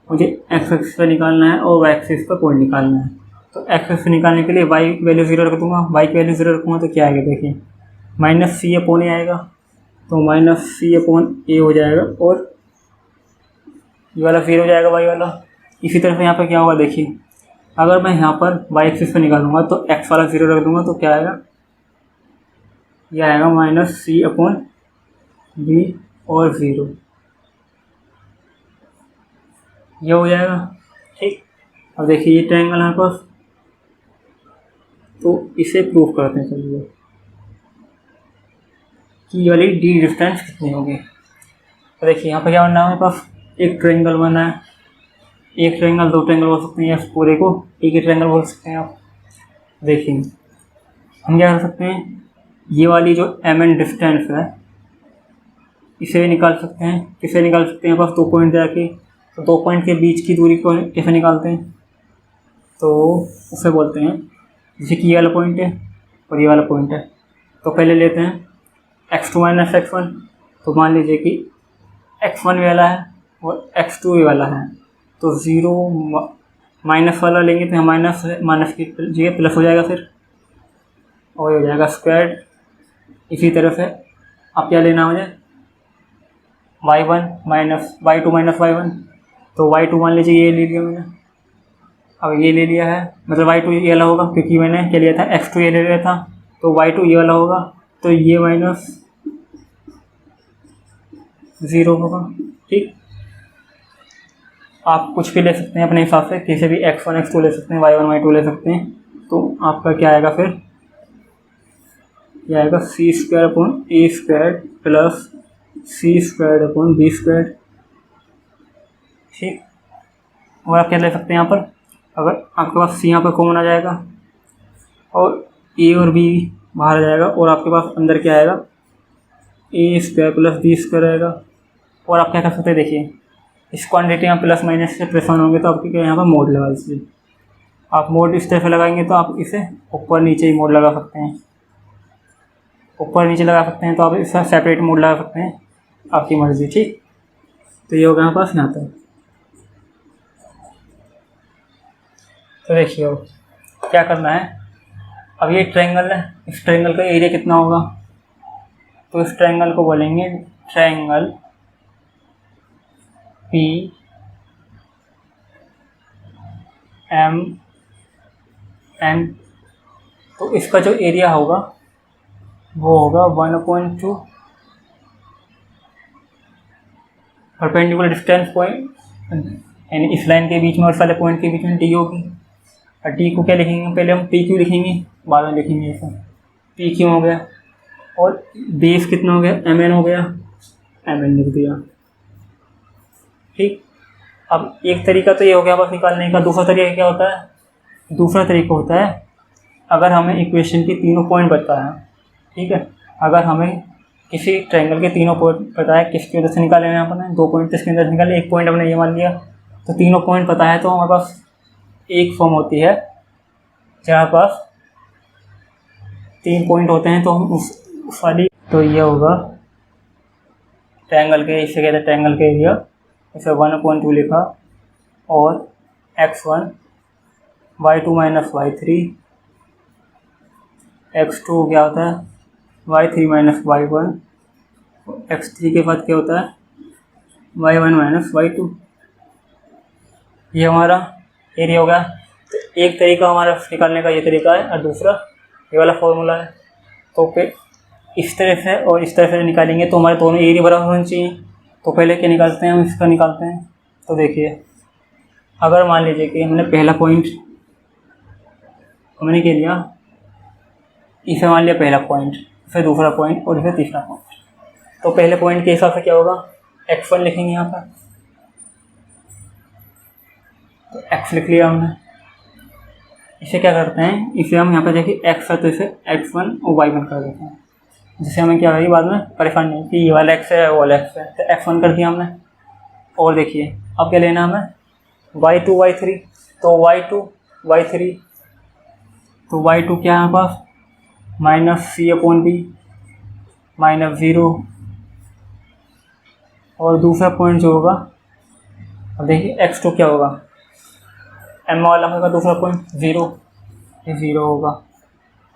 मुझे एक्स एक्सिस पर निकालना है और वाई एक्सिस पर पॉइंट निकालना है। तो एक्स एक्सिस निकालने के लिए वाई वैल्यू 0 रख दूँगा, वाई की वैल्यू 0 रखूँगा तो क्या आएगा, देखिए माइनस सी अपॉन ए आएगा, तो माइनस सी अपॉन ए हो जाएगा, और ये वाला 0 हो जाएगा वाई वाला। इसी तरह से यहाँ पर क्या होगा, देखिए अगर मैं यहाँ पर वाई एक्सिस पर निकालूंगा तो एक्स वाला 0 रख दूँगा, तो क्या आएगा, ये आएगा माइनस सी अपॉन बी और 0, ये हो जाएगा। ठीक, अब देखिए ये ट्रायंगल है पास, तो इसे प्रूफ करते हैं। चलिए कि ये वाली डी डिस्टेंस कितनी होगी। तो देखिए यहाँ पर क्या बनना है हमारे पास, एक ट्रायंगल बना है, एक ट्रायंगल, दो ट्रायंगल बोल सकते हैं, या पूरे को एक ही ट्रायंगल बोल सकते हैं आप। देखिए हम क्या कर सकते हैं, ये वाली जो एम एन डिस्टेंस है इसे भी निकाल सकते हैं। किसे निकाल सकते हैं, पास 2 पॉइंट जाके, तो 2 पॉइंट के बीच की दूरी को कैसे निकालते हैं, तो उसे बोलते हैं, जैसे कि ये वाला पॉइंट है और ये वाला पॉइंट है, तो पहले लेते हैं x2 माइनस x1। तो मान लीजिए कि x1 वाला है और x2 वाला है, तो 0 माइनस वाला लेंगे तो माइनस की जगह प्लस हो जाएगा फिर, और हो जाएगा स्क्वायर। इसी तरह से अब क्या लेना मुझे, y1 minus y2 minus y1, तो y2 मान लीजिए ये ले लिया मैंने, अब ये ले लिया है, मतलब y2 ये वाला होगा, क्योंकि मैंने क्या लिया था, x2 ये ले लिया था, तो y2 ये वाला होगा, तो ये माइनस 0 होगा। ठीक, आप कुछ भी ले सकते हैं अपने हिसाब से, किसी भी x1 x2 ले सकते हैं, y1 y2 ले सकते हैं। तो आपका क्या आएगा फिर, यह आएगा c² प्लस c²/b²। ठीक, और आप क्या ले सकते हैं यहाँ पर, अगर आपके पास c यहाँ पर कॉमन आ जाएगा और a और b बाहर आ जाएगा, और आपके पास अंदर क्या आएगा, a² प्लस b² आएगा। और आप क्या कर सकते हैं, देखिए इस क्वांटिटी में प्लस माइनस से परेशान होंगे तो आपके क्या यहाँ पर मोड लगा दीजिए। आप मोड इस तरह से लगाएंगे तो आप इसे ऊपर नीचे ही मोड लगा सकते हैं, ऊपर नीचे लगा सकते हैं, तो आप इसका सेपरेट मोड लगा सकते हैं, आपकी मर्जी। ठीक, तो ये होगा हमारे पास यहाँ तक। तो देखिए अब क्या करना है, अब ये ट्रायंगल है, इस ट्रायंगल का एरिया कितना होगा, तो इस ट्रायंगल को बोलेंगे ट्रायंगल PMN। तो इसका जो एरिया होगा वो होगा 1/2 परपेंडिकुलर डिस्टेंस पॉइंट, यानी इस लाइन के बीच में और इस वाले पॉइंट के बीच में डी होगी। और डी को क्या लिखेंगे, पहले हम पी क्यू लिखेंगे, बाद में लिखेंगे इसे पी क्यू हो गया। और बेस कितना हो गया, MN हो गया, MN लिख दिया। ठीक, अब एक तरीका तो ये हो गया बस निकालने का। दूसरा तरीका क्या होता है, दूसरा तरीका होता है अगर हमें इक्वेशन के तीनों पॉइंट पता है, ठीक है, अगर हमें किसी ट्रायंगल के तीनों पॉइंट पता है, किसकी वजह से निकाले हैं यहाँ पर 2 पॉइंट इसके अंदर निकाले, एक पॉइंट हमने ये मान लिया, तो तीनों पॉइंट पता है, तो हमारे पास एक फॉर्म होती है जहाँ पास 3 पॉइंट होते हैं, तो हम उस वाली, तो ये होगा ट्रायंगल के, इसे कहते हैं ट्रायंगल के एरिया। इसे 1/2 लिखा, और x1 y2 minus y3, x2 क्या होता है y3 माइनस y1, x3 के बाद क्या होता है y1 माइनस y2। ये हमारा एरिया हो गया। तो एक तरीका हमारा निकालने का ये तरीका है, और दूसरा ये वाला फॉर्मूला है। तो फिर इस तरह से और इस तरह से निकालेंगे तो हमारे दोनों एरिया बराबर होने चाहिए। तो पहले क्या निकालते हैं, हम इसका निकालते हैं। तो देखिए, अगर मान लीजिए कि हमने पहला पॉइंट हमने क्या लिया, इसे मान लिया पहला पॉइंट, फिर दूसरा पॉइंट और फिर तीसरा पॉइंट। तो पहले पॉइंट के हिसाब से क्या होगा, x1 लिखेंगे यहाँ पर, तो x लिख लिया हमने। इसे क्या करते हैं, इसे हम यहाँ पर देखिए x है तो इसे x1 और y1 कर देते हैं, जिससे हमें क्या होगी बाद में परेशानी नहीं कि ये वाला x है वो वाला x है। तो x1 कर दिया हमने। और देखिए अब क्या लेना हमें, y2 y3, तो y2 y3, तो y2 क्या है हमारे पास -c/b -0। और दूसरा पॉइंट जो होगा, अब देखिए x2 क्या होगा, m वाला होगा दूसरा पॉइंट 0, ये 0 होगा।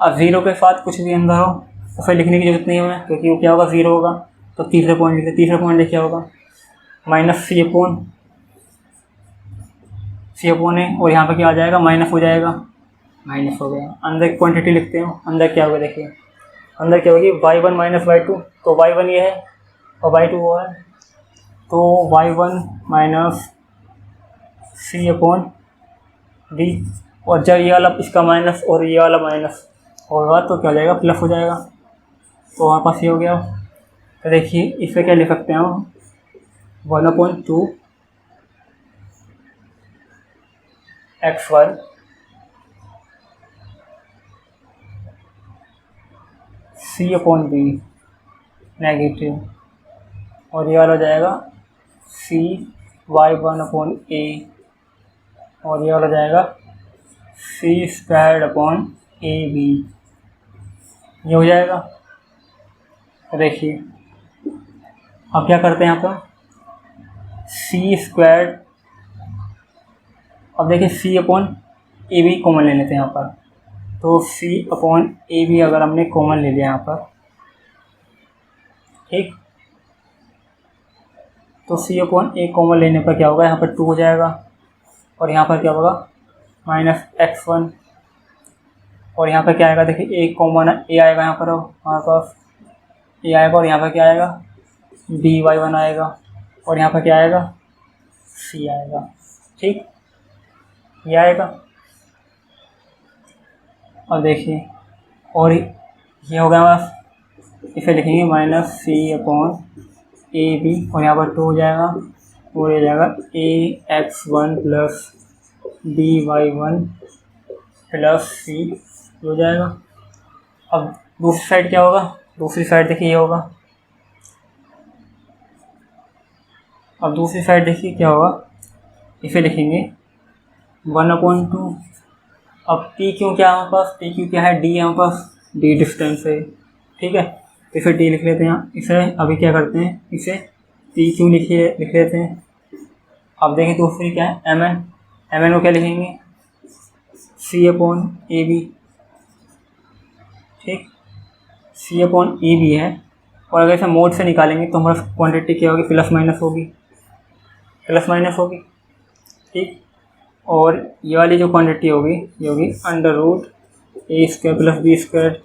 अब 0 के साथ कुछ भी अंदर हो तो फिर लिखने की जरूरत नहीं है हमें, क्योंकि वो क्या होगा 0 होगा। तो तीसरे पॉइंट लिखते, तीसरा पॉइंट क्या होगा -c/a, और यहाँ पर क्या आ जाएगा, माइनस हो जाएगा, माइनस हो गया। अंदर की क्वांटिटी लिखते हो, अंदर क्या होगा देखिए, अंदर क्या होगी y1 माइनस y2, तो y1 ये है और y2 वो है, तो y1 माइनस c/d। और जब ये वाला इसका माइनस और ये वाला माइनस होगा तो क्या हो जाएगा, प्लस हो जाएगा। तो हमारे पास ये हो गया। तो देखिए इसे क्या लिख सकते हैं हम, 1/2 x1 c/b नेगेटिव, और ये वाला हो जाएगा y1/a, और ये वाला हो जाएगा c²/ab, ये हो जाएगा। तो देखिए अब क्या करते हैं यहाँ पर, c², अब देखिए c/ab कॉमन ले लेते हैं यहाँ पर। तो c/ab अगर हमने कॉमन ले लिया यहाँ पर, ठीक, तो c/a कॉमन लेने पर क्या होगा, यहाँ पर 2 हो जाएगा, और यहाँ पर क्या होगा -x1, और यहाँ पर क्या आएगा देखिए a कॉमन a आएगा यहाँ पर, हमारे पास a आएगा, और यहाँ पर क्या आएगा dy1 आएगा और यहाँ पर क्या आएगा, c आएगा। ठीक, ये आएगा। अब देखिए, और ये हो गया हमारा, इसे लिखेंगे minus c upon a b, और यहाँ पर 2 हो जाएगा और ये जाएगा ax1 plus dy1 plus c हो जाएगा। अब दूसरी साइड क्या होगा, दूसरी साइड देखिए ये होगा। अब दूसरी साइड देखिए क्या होगा, इसे लिखेंगे 1/2। अब पी क्यों क्या है हमारे पास, पी क्यों क्या है, डी है हमारे पास, डी डिस्टेंस है। ठीक है, तो इसे डी लिख लेते हैं यहाँ। इसे अभी क्या करते हैं, इसे पी क्यों लिख लेते हैं। अब देखिए दूसरी क्या है, एम एन, एम एन को क्या लिखेंगे, सी अपॉन ए बी। ठीक, सी अपॉन ए बी है, और अगर इसे मोड से निकालेंगे तो हमारा क्वांटिटी क्या होगी, प्लस माइनस होगी, प्लस माइनस होगी। ठीक, और ये वाली जो क्वांटिटी होगी ये होगी अंडर रूट ए स्क्वायर प्लस बी स्क्वायर।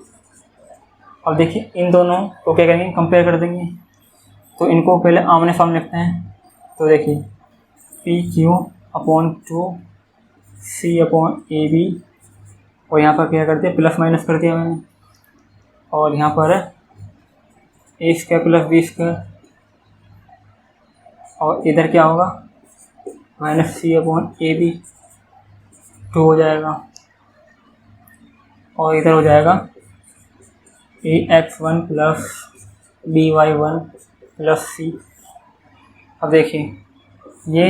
अब देखिए इन दोनों को क्या करेंगे, कंपेयर कर देंगे। तो इनको पहले आमने सामने लिखते हैं। तो देखिए p q upon 2 c upon a b, और यहाँ पर क्या करते हैं, प्लस माइनस कर दिया मैंने, और यहाँ पर है a square plus b square, और इधर क्या होगा, minus c upon a b, 2 हो जाएगा, और इधर हो जाएगा ax1 प्लस dy1 प्लस सी। अब देखिए ये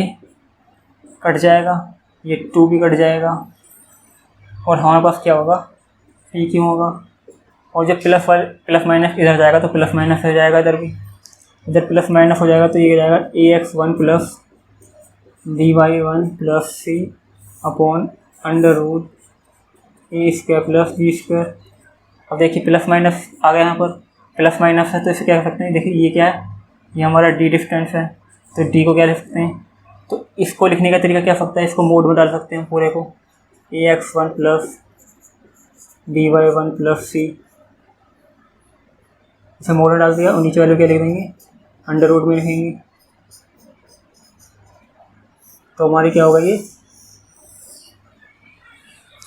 कट जाएगा, ये 2 भी कट जाएगा, और हमारे पास क्या होगा, पी क्यों होगा, और जब प्लस माइनस इधर जाएगा तो प्लस माइनस हो जाएगा, इधर भी, इधर प्लस माइनस हो जाएगा, तो ये हो जाएगा ax1 प्लस dy1 प्लस सी अपॉन अंडर रूट ए स्क्वायर प्लस बी स्क्वायर। अब देखिए प्लस माइनस आ गया, यहाँ पर प्लस माइनस है तो इसे क्या कर सकते हैं, देखिए ये क्या है, ये हमारा डी डिस्टेंस है, तो डी को क्या लिख सकते हैं, तो इसको लिखने का तरीका क्या हो सकता है, इसको मोड में डाल सकते हैं पूरे को, ax1 प्लस dy1 प्लस सी, इसे मोड में डाल दिया, और नीचे वाले क्या लिख देंगे, अंडर रूट में लिखेंगे। तो हमारी क्या होगा, ये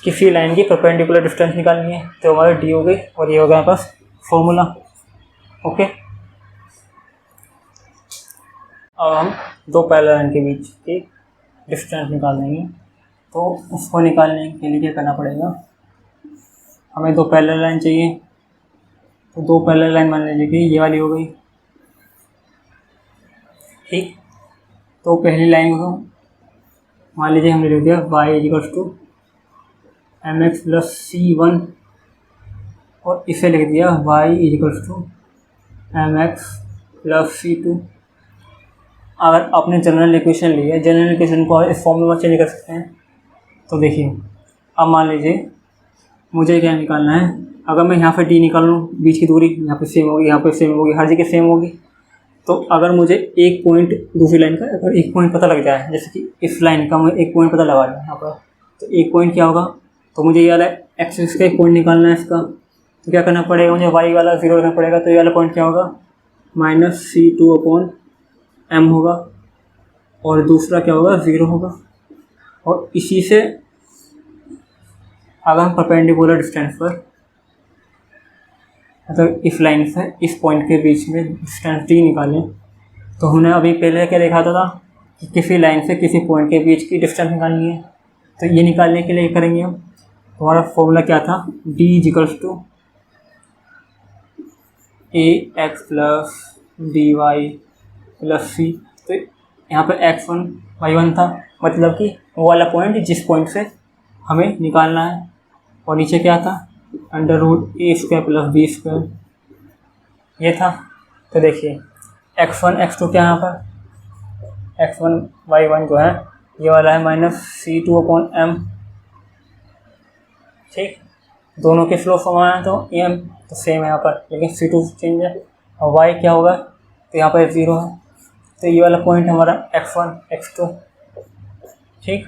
किसी लाइन की परपेंडिकुलर डिस्टेंस निकालनी है, तो हमारी डी हो गई, और ये हो गया हमारे पास फॉर्मूला। ओके, अब हम दो पैरेलल लाइन के बीच की डिस्टेंस निकाल देंगे। तो उसको निकालने के लिए क्या करना पड़ेगा, हमें दो पैरेलल लाइन चाहिए। तो दो पैरेलल लाइन मान लीजिए कि ये वाली हो गई। ठीक, तो पहली लाइन को मान लीजिए हमने लिख दिया y equals to M x plus c one, और इसे लिख दिया y equals to M x plus c two. अगर आपने जनरल इक्वेशन ली है, जनरल इक्वेशन को इस फॉर्म में चेंज कर सकते हैं। तो देखिए अब मान लीजिए मुझे क्या निकालना है, अगर मैं यहाँ पे डी निकाल लूँ, बीच की दूरी यहाँ पे सेम होगी, यहाँ पे सेम होगी, हर जगह सेम होगी। तो अगर मुझे एक पॉइंट दूसरी लाइन का अगर एक पॉइंट पता लग जाए, जैसे कि इस लाइन का मैं एक पॉइंट पता लगा लूँ यहाँ पर, तो एक पॉइंट क्या होगा, तो मुझे ये वाला एक्सिस का एक पॉइंट निकालना है इसका। तो क्या करना पड़ेगा, मुझे वाई वाला 0 रखना पड़ेगा। तो ये वाला पॉइंट क्या होगा, -c2 अपॉन एम होगा, और दूसरा क्या होगा, 0 होगा। और इसी से अगर हम परपेंडिकुलर डिस्टेंस पर, मतलब इस लाइन से इस पॉइंट के बीच में डिस्टेंस डी निकालें, तो हमने अभी पहले क्या देखा था कि किसी लाइन से किसी पॉइंट के बीच की डिस्टेंस निकालनी है। तो ये निकालने के लिए करेंगे हम, हमारा फॉर्मूला क्या था, d equals to ax plus dy plus C. तो यहाँ पर x1 y1 था, मतलब कि वो वाला पॉइंट जिस पॉइंट से हमें निकालना है, और नीचे क्या था, अंडर रूट ए स्क्वायर प्लस बी स्क्वायर ये था। तो देखिए x1 x2 क्या है, यहाँ पर x1 y1 जो है ये वाला है -c2 अपॉन एम। ठीक, दोनों के स्लोप समान है तो एम तो सेम है यहाँ पर, लेकिन c2 चेंज है, और y क्या होगा, तो यहाँ पर 0 है। तो ये वाला पॉइंट हमारा x1 x2। ठीक,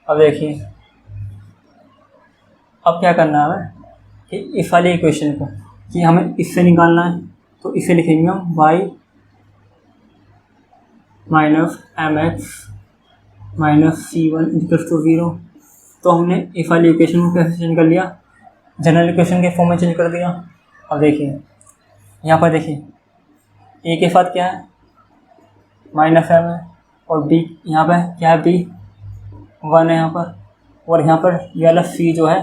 अब देखिए अब क्या करना है हमें कि इस वाली इक्वेशन को कि हमें इससे निकालना है, तो इसे लिखेंगे हम y minus m x minus C1 equals to 0। तो हमने इस वाली इक्वेशन को कैसे चेंज कर लिया, जनरल इक्वेशन के फॉर्म में चेंज कर दिया। अब देखिए यहाँ पर देखिए ए के साथ क्या है माइनस एम है, और बी यहाँ पर क्या है बी 1 है यहाँ पर, और यहाँ पर ये वाला सी जो है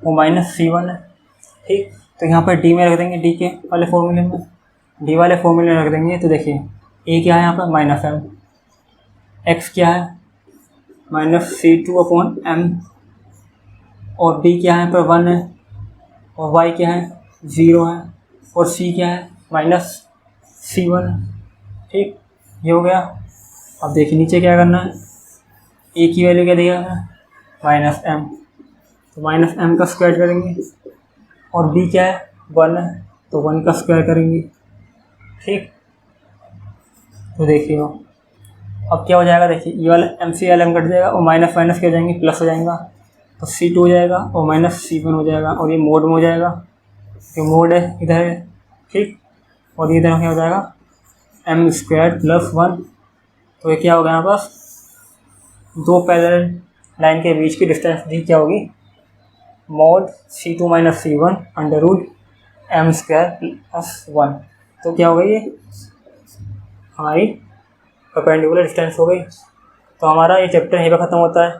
वो माइनस C1 है। ठीक, तो यहाँ पर डी में रख देंगे, डी के वाले फॉर्मूले में, डी वाले फॉर्मूले में रख देंगे। तो देखिए ए क्या है यहाँ पर माइनस एम, एक्स क्या है माइनस C2/m, और बी क्या है यहाँ पर 1 है, और वाई क्या है 0 है, और सी क्या है माइनस C1 है। ठीक, ये हो गया। अब देखिए नीचे क्या करना है, ए की वैल्यू क्या दिया है माइनस एम, तो माइनस एम का स्क्वायर करेंगे, और बी क्या है 1 है तो 1 का स्क्वायर करेंगे। ठीक, तो देखिए अब क्या हो जाएगा, देखिए ये वाला m c l m cut जाएगा और माइनस माइनस क्या हो जाएंगे प्लस हो जाएगा, तो C2 हो जाएगा और माइनस C1 हो जाएगा, और ये मोड में हो जाएगा, ये मोड है इधर है। ठीक, और ये इधर क्या हो जाएगा m² + 1। तो ये क्या होगा यहाँ पास, दो पैरेलल लाइन के बीच की डिस्टेंस दी क्या होगी, मोड C2 - C1 √ m² + 1। तो क्या हो गई ये हमारी परपेंडिकुलर डिस्टेंस हो गई। तो हमारा ये चैप्टर यहीं पर ख़त्म होता है।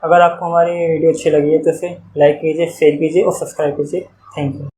अगर आपको हमारी वीडियो अच्छी लगी है तो इसे लाइक कीजिए, शेयर कीजिए और सब्सक्राइब कीजिए। Thank you.